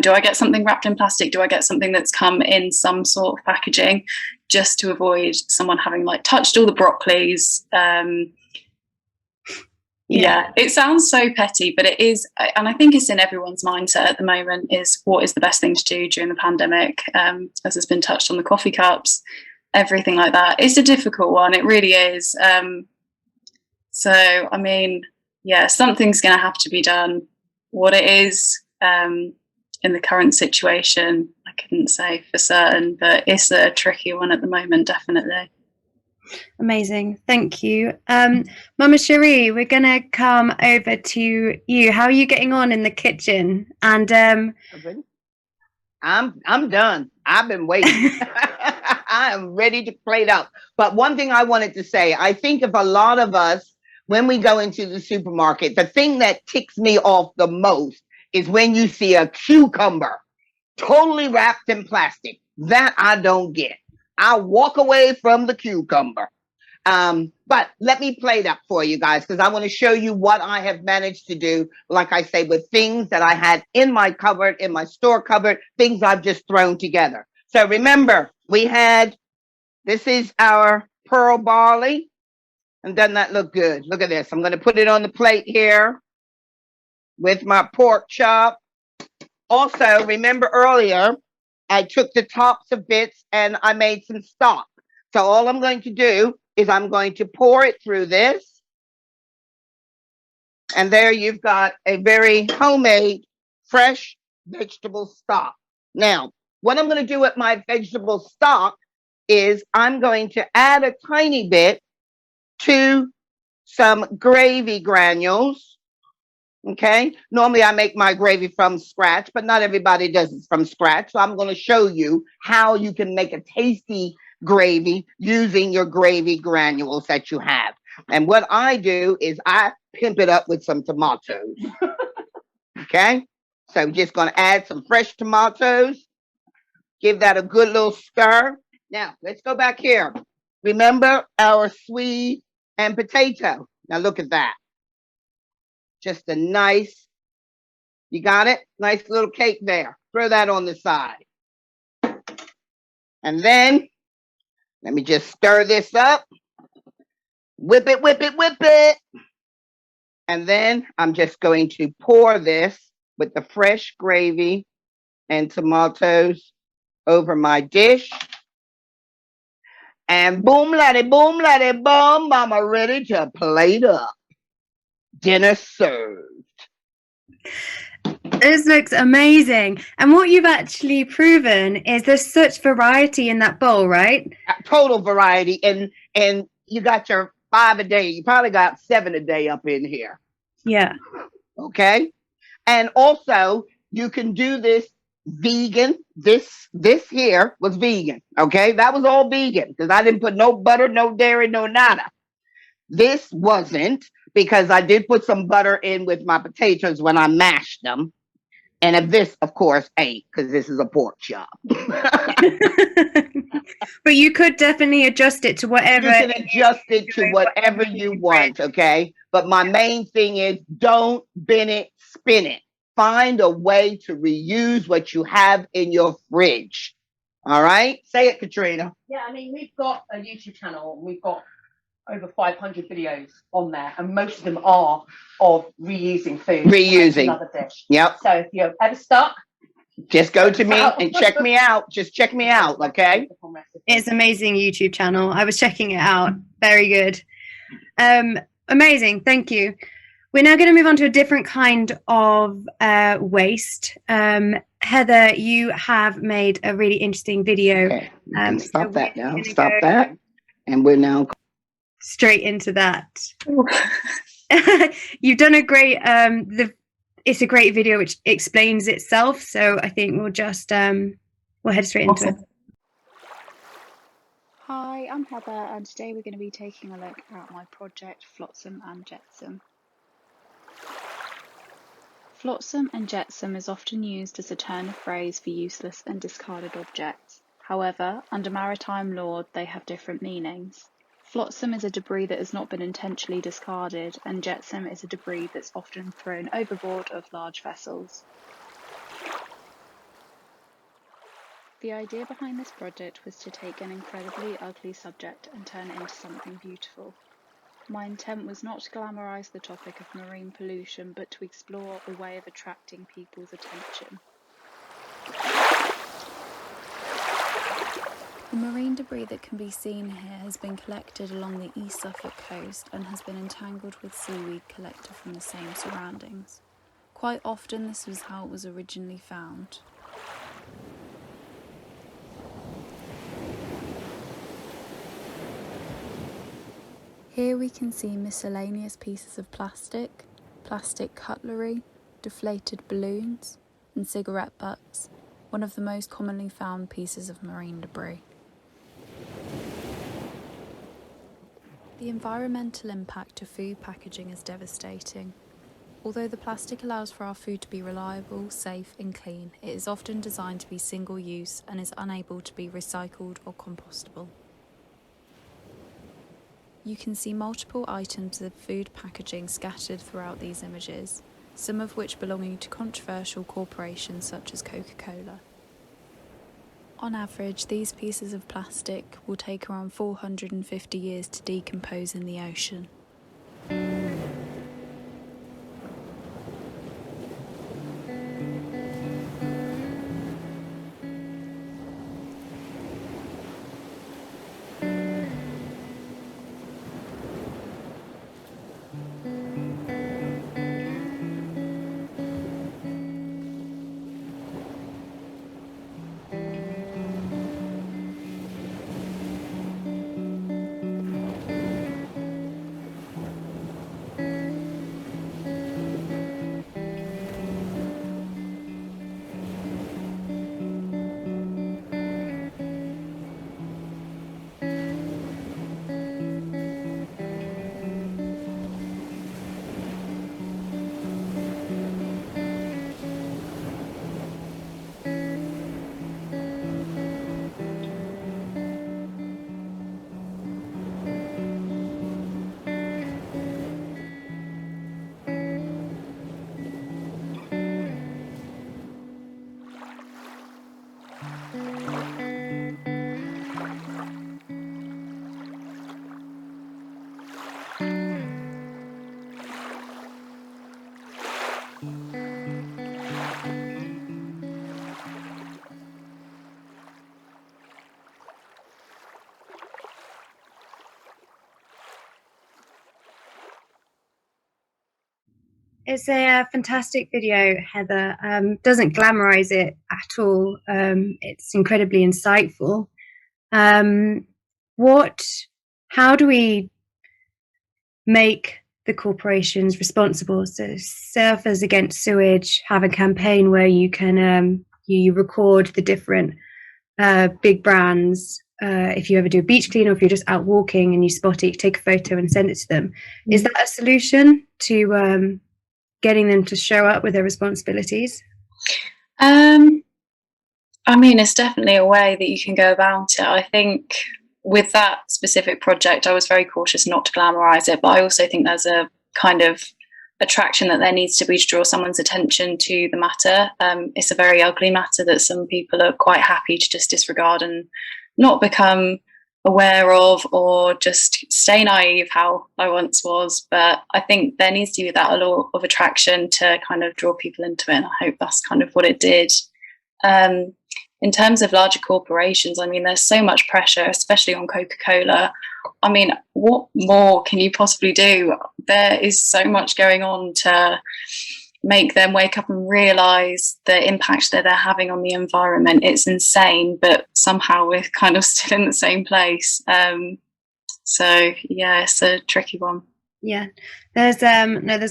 Do I get something wrapped in plastic? Do I get something that's come in some sort of packaging, just to avoid someone having like touched all the broccolis? Yeah, it sounds so petty, but it is, and I think it's in everyone's mindset at the moment, is what is the best thing to do during the pandemic, as has been touched on, the coffee cups, everything like that. It's a difficult one, it really is. So, I mean, yeah, something's going to have to be done. What it is in the current situation, I couldn't say for certain, but it's a tricky one at the moment, definitely. Amazing, thank you. Momma Cherri, we're gonna come over to you. How are you getting on in the kitchen? And I'm done. I've been waiting. I am ready to plate out. But one thing I wanted to say, I think of a lot of us, when we go into the supermarket, the thing that ticks me off the most is when you see a cucumber totally wrapped in plastic. That I don't get. I walk away from the cucumber. But let me play it up for you guys, because I want to show you what I have managed to do, like I say, with things that I had in my cupboard, in my store cupboard, things I've just thrown together. So remember, this is our pearl barley. And doesn't that look good? Look at this. I'm going to put it on the plate here with my pork chop. Also, remember earlier, I took the tops of bits and I made some stock. So all I'm going to do is I'm going to pour it through this. And there you've got a very homemade, fresh vegetable stock. Now, what I'm going to do with my vegetable stock is I'm going to add a tiny bit to some gravy granules. Okay, normally I make my gravy from scratch, but not everybody does it from scratch. So I'm going to show you how you can make a tasty gravy using your gravy granules that you have. And what I do is I pimp it up with some tomatoes. Okay, so I'm just going to add some fresh tomatoes, give that a good little stir. Now, let's go back here. Remember our sweet and potato. Now look at that. Just a nice, you got it? Nice little cake there. Throw that on the side. And then, let me just stir this up. Whip it, whip it, whip it. And then I'm just going to pour this with the fresh gravy and tomatoes over my dish. And boom, laddie, boom, I'm ready to plate up. Dinner served. This looks amazing. And what you've actually proven is there's such variety in that bowl, right? Total variety. And you got your 5 a day. You probably got 7 a day up in here. Yeah. Okay. And also you can do this vegan. This here was vegan. Okay. That was all vegan because I didn't put no butter, no dairy, no nada. This wasn't, because I did put some butter in with my potatoes when I mashed them. And if this, of course, ain't, because this is a pork chop. But you could definitely adjust it to whatever. You can adjust it to whatever you want, okay? But my main thing is don't bin it, spin it. Find a way to reuse what you have in your fridge. All right? Say it, Katrina. Yeah, I mean, we've got a YouTube channel. We've got over 500 videos on there, and most of them are of reusing food. Reusing. Another dish. Yep. So if you're ever stuck, just go to me and check me out. Just check me out, okay? It's an amazing YouTube channel. I was checking it out. Very good. Amazing. Thank you. We're now going to move on to a different kind of waste. Heather, you have made a really interesting video. Okay. Stop that now. Stop that. And we're now straight into that. You've done a great it's a great video which explains itself, so I think we'll just we'll head straight into it. Hi, I'm Heather, and today we're going to be taking a look at my project Flotsam and Jetsam. Flotsam and jetsam is often used as a turn of phrase for useless and discarded objects. However, under maritime law, they have different meanings. Flotsam is a debris that has not been intentionally discarded, and jetsam is a debris that's often thrown overboard of large vessels. The idea behind this project was to take an incredibly ugly subject and turn it into something beautiful. My intent was not to glamorise the topic of marine pollution, but to explore a way of attracting people's attention. The marine debris that can be seen here has been collected along the East Suffolk coast and has been entangled with seaweed collected from the same surroundings. Quite often this was how it was originally found. Here we can see miscellaneous pieces of plastic, plastic cutlery, deflated balloons, and cigarette butts, one of the most commonly found pieces of marine debris. The environmental impact of food packaging is devastating. Although the plastic allows for our food to be reliable, safe and clean, it is often designed to be single-use and is unable to be recycled or compostable. You can see multiple items of food packaging scattered throughout these images, some of which belonging to controversial corporations such as Coca-Cola. On average, these pieces of plastic will take around 450 years to decompose in the ocean. It's a fantastic video, Heather. Doesn't glamorize it at all. It's incredibly insightful. How do we make the corporations responsible? So Surfers Against Sewage have a campaign where you can you record the different big brands. If you ever do a beach clean, or if you're just out walking and you spot it, you take a photo and send it to them. Is that a solution to getting them to show up with their responsibilities? I mean, it's definitely a way that you can go about it. I think with that specific project, I was very cautious not to glamorize it, but I also think there's a kind of attraction that there needs to be to draw someone's attention to the matter. It's a very ugly matter that some people are quite happy to just disregard and not become aware of, or just stay naive, how I once was. But I think there needs to be that allure of attraction to kind of draw people into it, and I hope that's kind of what it did. In terms of larger corporations, I mean, there's so much pressure, especially on Coca-Cola. I mean, what more can you possibly do? There is so much going on to make them wake up and realise the impact that they're having on the environment. It's insane, but somehow we're kind of still in the same place. So yeah, it's a tricky one. Yeah, there's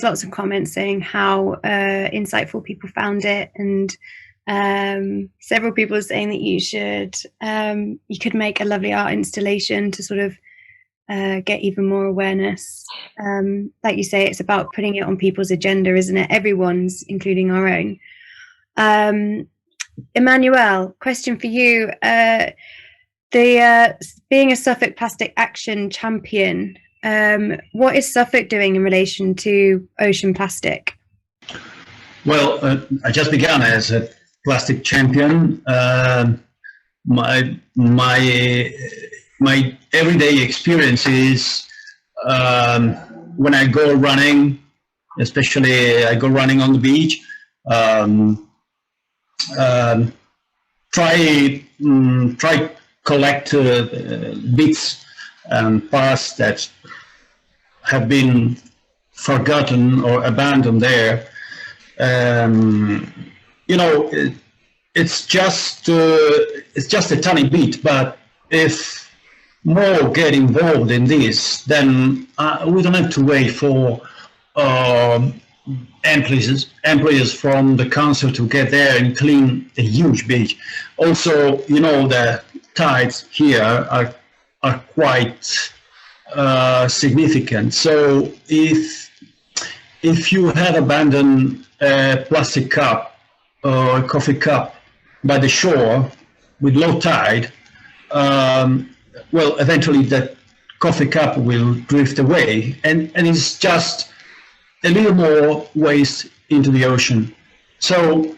lots of comments saying how insightful people found it, and several people are saying that you could make a lovely art installation to sort of get even more awareness. Like you say, it's about putting it on people's agenda, isn't it? Everyone's, including our own. Emanuele, question for you. Being a Suffolk Plastic Action Champion, what is Suffolk doing in relation to ocean plastic? Well, I just began as a plastic champion. My everyday experience is when I go running, especially I go running on the beach, try collect bits and parts that have been forgotten or abandoned there. You know, it's just a tiny bit, but if more get involved in this, then we don't have to wait for employees from the council to get there and clean a huge beach. Also, you know, the tides here are quite significant. So if you have abandoned a plastic cup or a coffee cup by the shore with low tide, well, eventually that coffee cup will drift away, and it's just a little more waste into the ocean. So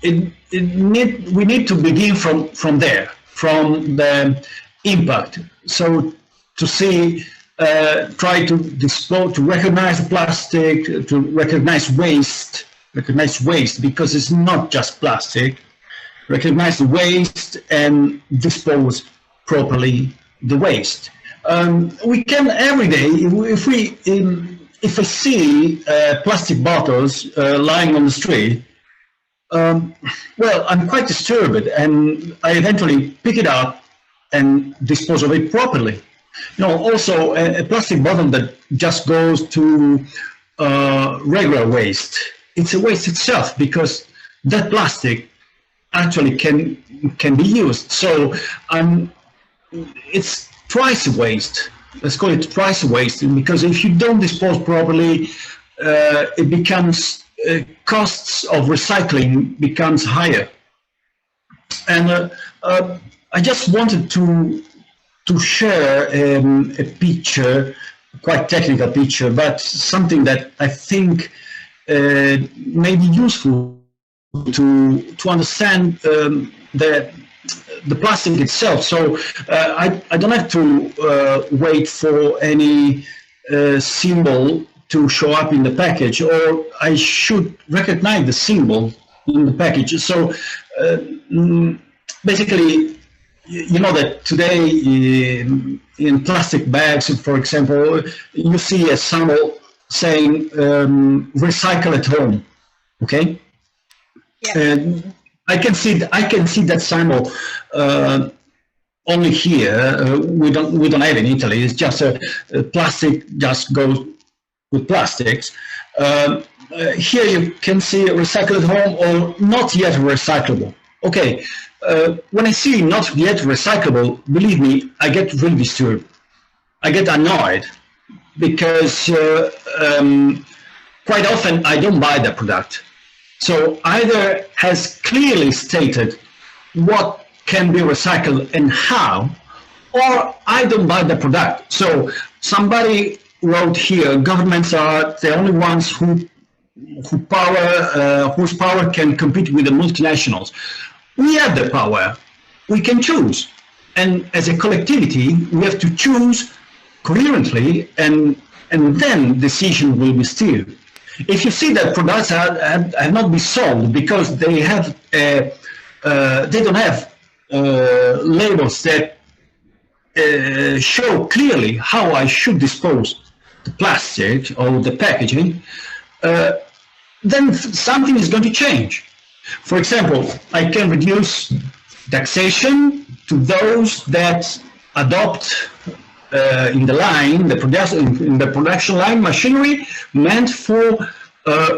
we need to begin from there, from the impact. So to see, try to dispose, to recognize the plastic, to recognize waste, because it's not just plastic. Recognize the waste and dispose properly the waste. We can every day, if I see plastic bottles lying on the street, well, I'm quite disturbed, and I eventually pick it up and dispose of it properly. You know, also a plastic bottle that just goes to regular waste, it's a waste itself, because that plastic actually can be used. So it's twice waste. Let's call it twice waste, because if you don't dispose properly, it becomes costs of recycling becomes higher. And I just wanted to share a picture, quite technical picture, but something that I think may be useful to understand the plastic itself. So I don't have to wait for any symbol to show up in the package, or I should recognize the symbol in the package. So basically, you know that today in plastic bags, for example, you see a symbol saying recycle at home. Okay. Yeah. I can see that symbol only here. We don't have in Italy. It's just plastic just goes with plastics. Here you can see recycle at home or not yet recyclable. Okay, when I see not yet recyclable, believe me, I get really disturbed. I get annoyed because quite often I don't buy the product. So either has clearly stated what can be recycled and how, or I don't buy the product. So somebody wrote here, governments are the only ones whose power can compete with the multinationals. We have the power. We can choose. And as a collectivity, we have to choose coherently, and then decision will be steered. If you see that products have not been sold because they have they don't have labels that show clearly how I should dispose the plastic or the packaging, then something is going to change. For example, I can reduce taxation to those that adopt in the line, in the production line, machinery meant for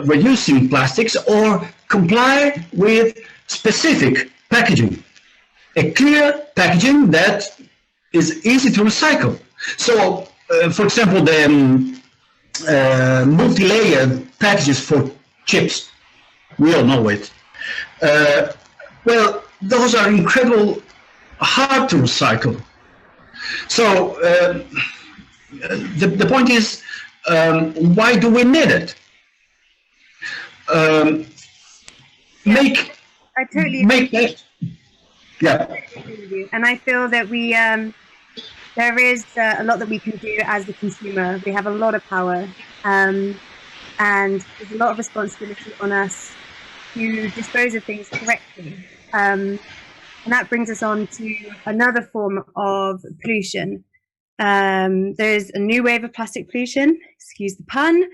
reducing plastics or comply with specific packaging. A clear packaging that is easy to recycle. So, for example, the multi-layered packages for chips, we all know it. Well, those are incredible, hard to recycle. So the point is, why do we need it? I totally make that. Yeah. And I feel that we there is a lot that we can do as the consumer. We have a lot of power, and there's a lot of responsibility on us to dispose of things correctly. And that brings us on to another form of pollution. There's a new wave of plastic pollution, excuse the pun.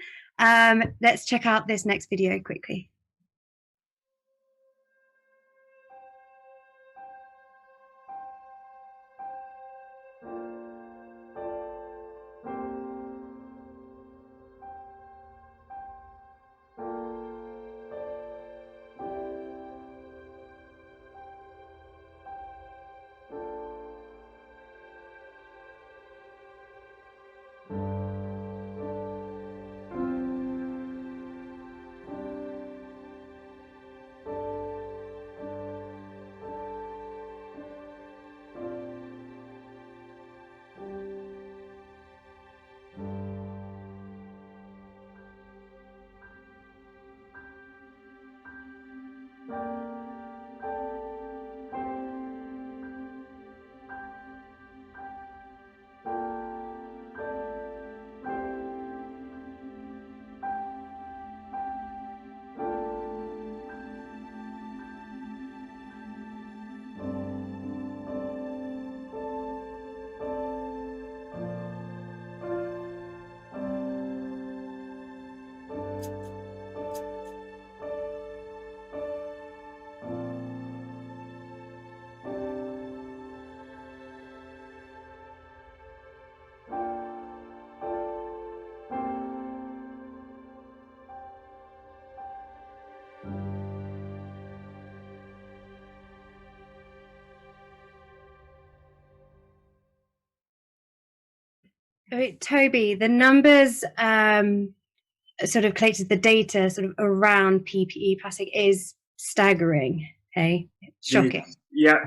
Let's check out this next video quickly. Toby, the numbers sort of collected, the data sort of around PPE plastic is staggering. Hey, shocking. Yeah,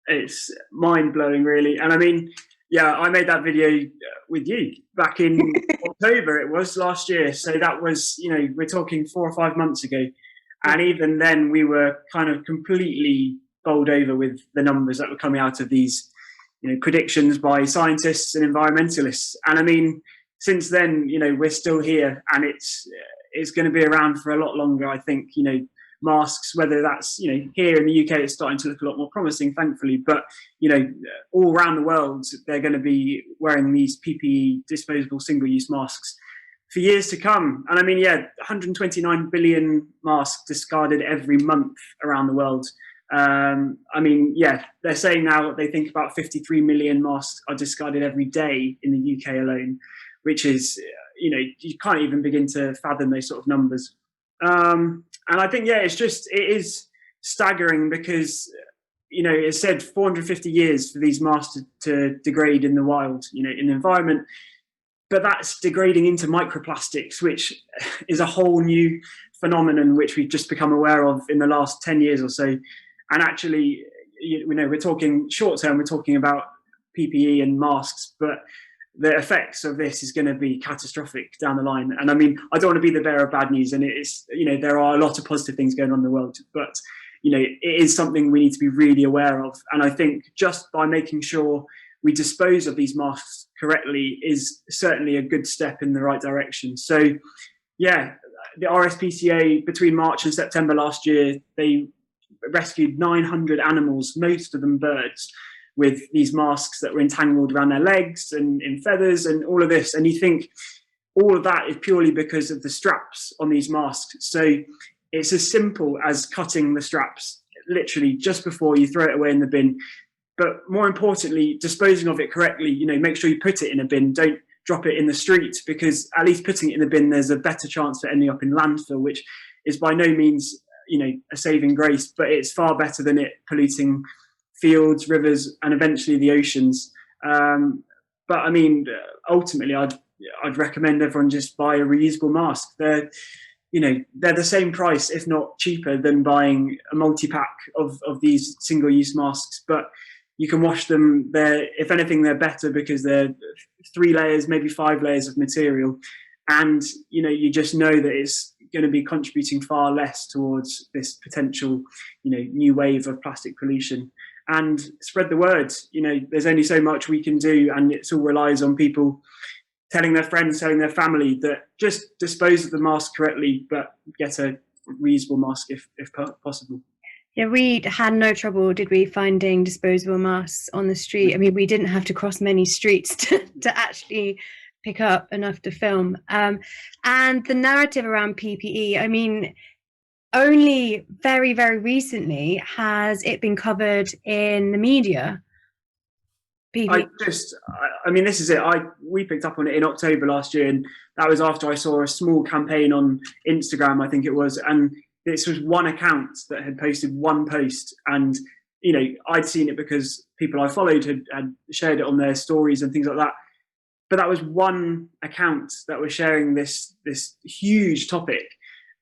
it's mind-blowing, really. And I mean, yeah, I made that video with you back in October, it was last year. So that was, you know, we're talking 4 or 5 months ago. And even then we were kind of completely bowled over with the numbers that were coming out of these, you know, predictions by scientists and environmentalists. And I mean, since then, you know, we're still here, and it's going to be around for a lot longer. I think, you know, masks, whether that's, you know, here in the UK, it's starting to look a lot more promising, thankfully. But, you know, all around the world, they're going to be wearing these PPE, disposable single-use masks for years to come. And I mean, 129 billion masks discarded every month around the world. I mean, they're saying now that they think about 53 million masks are discarded every day in the UK alone, which is, you can't even begin to fathom those sort of numbers. And I think, it is staggering because, it's said 450 years for these masks to degrade in the wild, in the environment. But that's degrading into microplastics, which is a whole new phenomenon which we've just become aware of in the last 10 years or so. And actually, we're talking short term, we're talking about PPE and masks, but the effects of this is going to be catastrophic down the line. And I mean, I don't want to be the bearer of bad news, and it's, there are a lot of positive things going on in the world, but, it is something we need to be really aware of. And I think just by making sure we dispose of these masks correctly is certainly a good step in the right direction. So, the RSPCA between March and September last year, they rescued 900 animals, most of them birds, with these masks that were entangled around their legs and in feathers and all of this. And you think all of that is purely because of the straps on these masks. So it's as simple as cutting the straps, literally just before you throw it away in the bin. But more importantly, disposing of it correctly, make sure you put it in a bin. Don't drop it in the street, because at least putting it in the bin, there's a better chance of ending up in landfill, which is by no means, a saving grace, but it's far better than it polluting fields, rivers, and eventually the oceans. But I mean, ultimately, I'd recommend everyone just buy a reusable mask. They're the same price, if not cheaper, than buying a multi-pack of these single-use masks. But you can wash them. If anything, they're better because they're 3 layers, maybe 5 layers of material. And, you just know that it's going to be contributing far less towards this potential, new wave of plastic pollution. And spread the word. There's only so much we can do, and it all relies on people telling their friends, telling their family that just dispose of the mask correctly, but get a reusable mask if possible. Yeah, we had no trouble, did we, finding disposable masks on the street? I mean, we didn't have to cross many streets to actually pick up enough to film. And the narrative around PPE, I mean, only very, very recently has it been covered in the media. This is it. We picked up on it in October last year, and that was after I saw a small campaign on Instagram, I think it was, and this was one account that had posted one post, and I'd seen it because people I followed had shared it on their stories and things like that. But that was one account that was sharing this huge topic.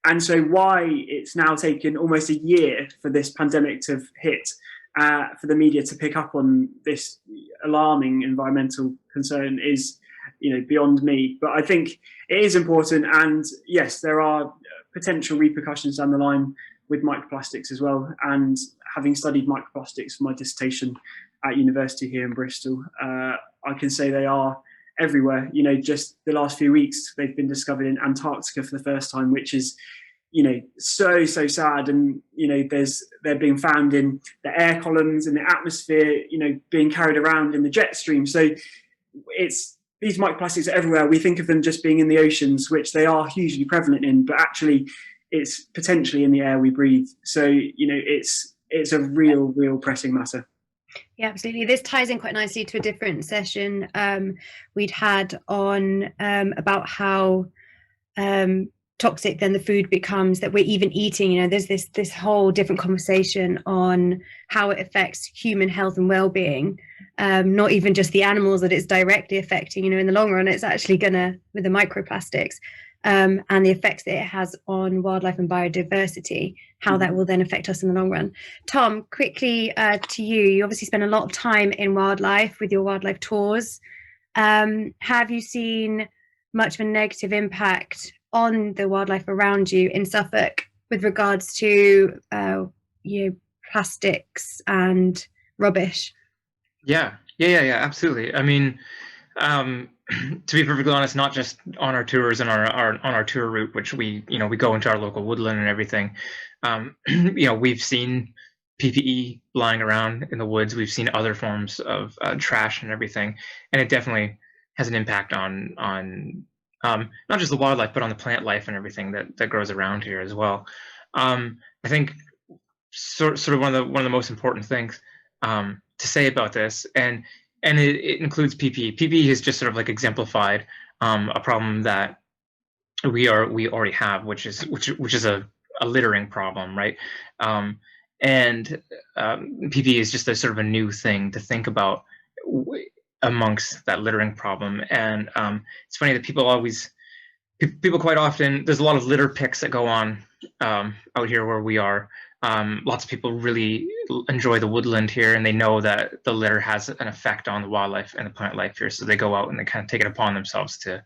And so why it's now taken almost a year for this pandemic to have hit, for the media to pick up on this alarming environmental concern is, beyond me. But I think it is important, and yes, there are potential repercussions down the line with microplastics as well. And having studied microplastics for my dissertation at university here in Bristol, I can say they are everywhere. Just the last few weeks, they've been discovered in Antarctica for the first time, which is, so sad. And, they're being found in the air columns, in the atmosphere, being carried around in the jet stream. So these microplastics are everywhere. We think of them just being in the oceans, which they are hugely prevalent in, but actually it's potentially in the air we breathe. So, it's a real pressing matter. Yeah, absolutely. This ties in quite nicely to a different session we'd had on about how toxic then the food becomes that we're even eating. There's this whole different conversation on how it affects human health and well-being, not even just the animals that it's directly affecting. In the long run, it's actually gonna, with the microplastics and the effects that it has on wildlife and biodiversity, how that will then affect us in the long run. Tom, quickly to you. You obviously spend a lot of time in wildlife with your wildlife tours. Have you seen much of a negative impact on the wildlife around you in Suffolk with regards to plastics and rubbish? Yeah, absolutely. I mean, to be perfectly honest, not just on our tours and on our tour route, which we go into our local woodland and everything. We've seen PPE lying around in the woods. We've seen other forms of trash and everything, and it definitely has an impact on not just the wildlife, but on the plant life and everything that grows around here as well. I think sort of one of the most important things to say about this, and it includes PPE. PPE is just sort of like exemplified a problem that we already have, which is a littering problem, right? And PPE is just a sort of a new thing to think about amongst that littering problem. And it's funny that people quite often, there's a lot of litter picks that go on out here where we are. Lots of people really enjoy the woodland here, and they know that the litter has an effect on the wildlife and the plant life here, so they go out and they kind of take it upon themselves to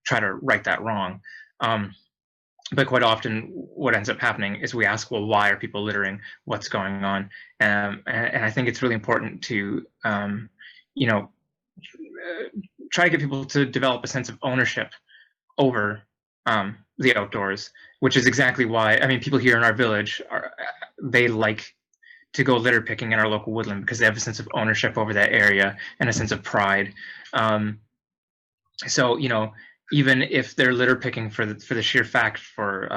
try to right that wrong. But quite often what ends up happening is we ask, well, why are people littering? What's going on? And I think it's really important to try to get people to develop a sense of ownership over the outdoors, which is exactly why, I mean, people here in our village, they like to go litter picking in our local woodland because they have a sense of ownership over that area and a sense of pride. So, even if they're litter picking for the sheer fact for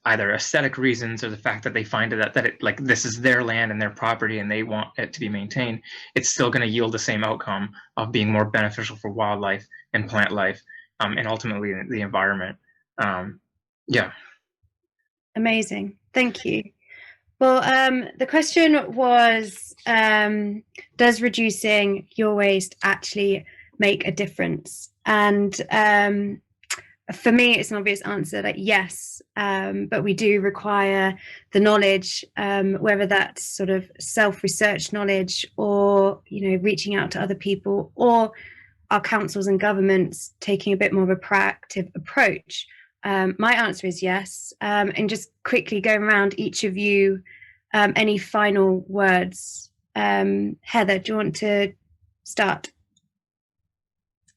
either aesthetic reasons or the fact that they find that it, like, this is their land and their property and they want it to be maintained, it's still going to yield the same outcome of being more beneficial for wildlife and plant life, and ultimately the environment. Yeah. Amazing. Thank you. Well, the question was, does reducing your waste actually make a difference? And for me, it's an obvious answer that yes, but we do require the knowledge, whether that's sort of self-research knowledge or, reaching out to other people, or our councils and governments taking a bit more of a proactive approach. My answer is yes. And just quickly going around each of you, any final words? Heather, do you want to start?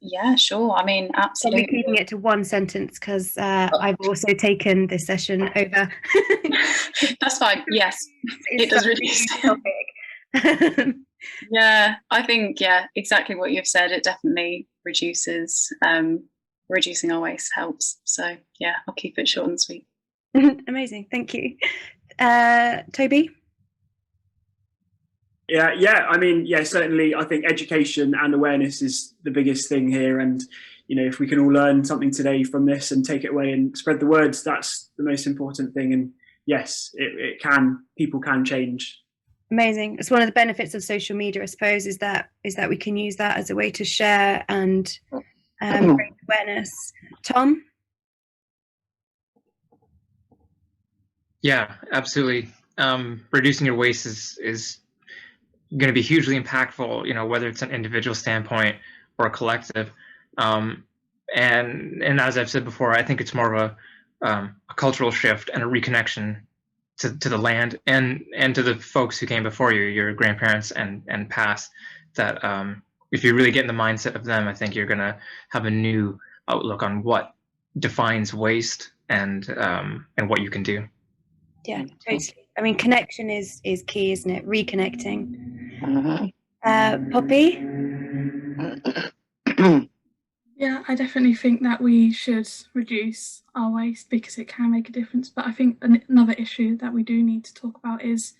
Yeah, sure. I mean, absolutely. Probably keeping it to one sentence because I've also taken this session over. That's fine. Yes, it does reduce. Yeah, I think, exactly what you've said. It definitely reduces. Reducing our waste helps. So yeah, I'll keep it short and sweet. Amazing, thank you. Toby? Yeah. I mean, certainly. I think education and awareness is the biggest thing here, and if we can all learn something today from this and take it away and spread the words, that's the most important thing. And yes, it can. People can change. Amazing. It's one of the benefits of social media, I suppose, is that we can use that as a way to share and raise awareness. Tom? Yeah, absolutely. Reducing your waste is going to be hugely impactful, whether it's an individual standpoint or a collective. And as I've said before, I think it's more of a cultural shift and a reconnection to the land and to the folks who came before you, your grandparents and past, that if you really get in the mindset of them, I think you're going to have a new outlook on what defines waste and what you can do. Yeah, totally. I mean, connection is key, isn't it? Reconnecting. Poppy? Yeah, I definitely think that we should reduce our waste because it can make a difference. But I think another issue that we do need to talk about is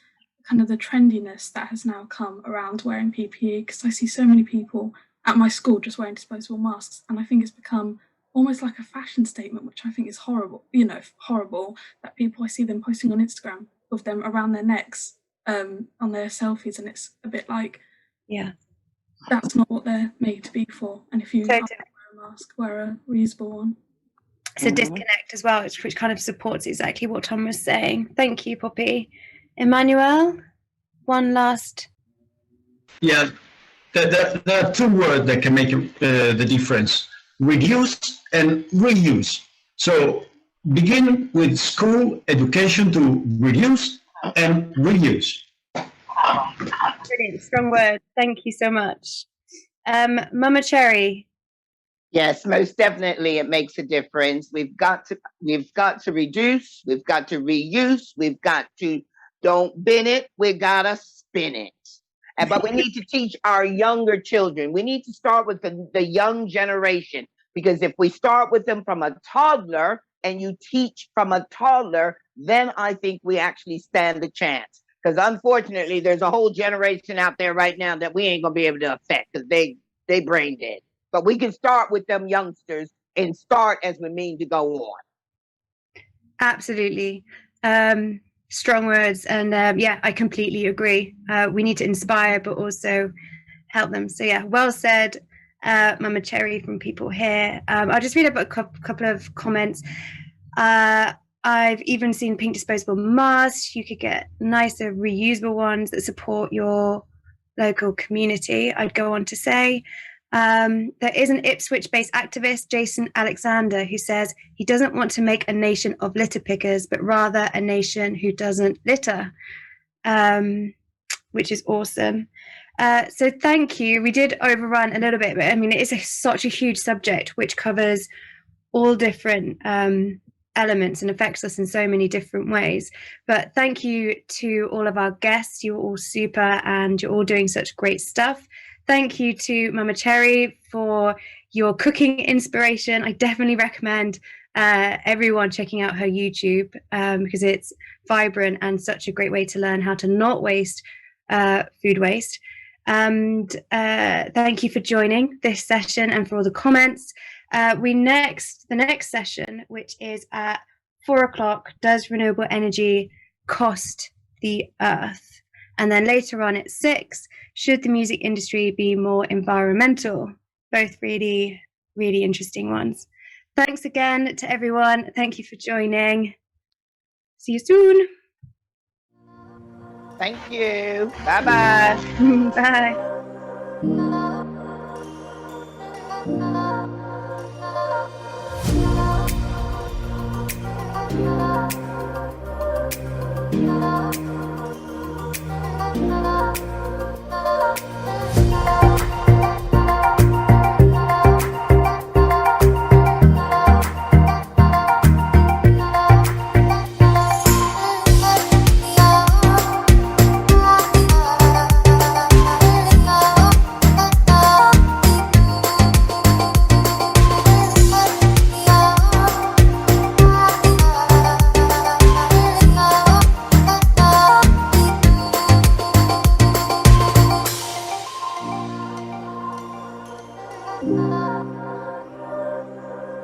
kind of the trendiness that has now come around wearing PPE, because I see so many people at my school just wearing disposable masks, and I think it's become almost like a fashion statement, which I think is horrible. Horrible that I see them posting on Instagram with them around their necks on their selfies, and it's a bit like, that's not what they're made to be for. And if you wear a mask, wear a reusable one. It's a disconnect as well, which kind of supports exactly what Tom was saying. Thank you, Poppy. Emanuele, one last. Yeah, there are two words that can make the difference: reduce and reuse. So begin with school education to reduce and reuse. Brilliant, strong word. Thank you so much. Momma Cherri. Yes, most definitely it makes a difference. We've got to reduce, we've got to reuse, we've got to don't bin it, we gotta spin it. But we need to teach our younger children. We need to start with the young generation, Because if we start with them from a toddler and you teach from a toddler, then I think we actually stand a chance. Because unfortunately, there's a whole generation out there right now that we ain't gonna be able to affect because they brain dead. But we can start with them youngsters and start as we mean to go on. Absolutely. Strong words. And yeah, I completely agree. We need to inspire, but also help them. So yeah, well said, Momma Cherri from people here. I'll just read a couple of comments. I've even seen pink disposable masks. You could get nicer reusable ones that support your local community, I'd go on to say. There is an Ipswich-based activist, Jason Alexander, who says he doesn't want to make a nation of litter pickers, but rather a nation who doesn't litter, which is awesome. So thank you. We did overrun a little bit, but I mean, it is such a huge subject which covers all different elements and affects us in so many different ways. But thank you to all of our guests. You're all super and you're all doing such great stuff. Thank you to Momma Cherri for your cooking inspiration. I definitely recommend everyone checking out her YouTube because it's vibrant and such a great way to learn how to not waste food waste. And thank you for joining this session and for all the comments. The next session, which is at 4:00, does renewable energy cost the earth? And then later on at 6, should the music industry be more environmental? Both really, really interesting ones. Thanks again to everyone. Thank you for joining. See you soon. Thank you. Bye-bye. Bye. Thank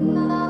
you.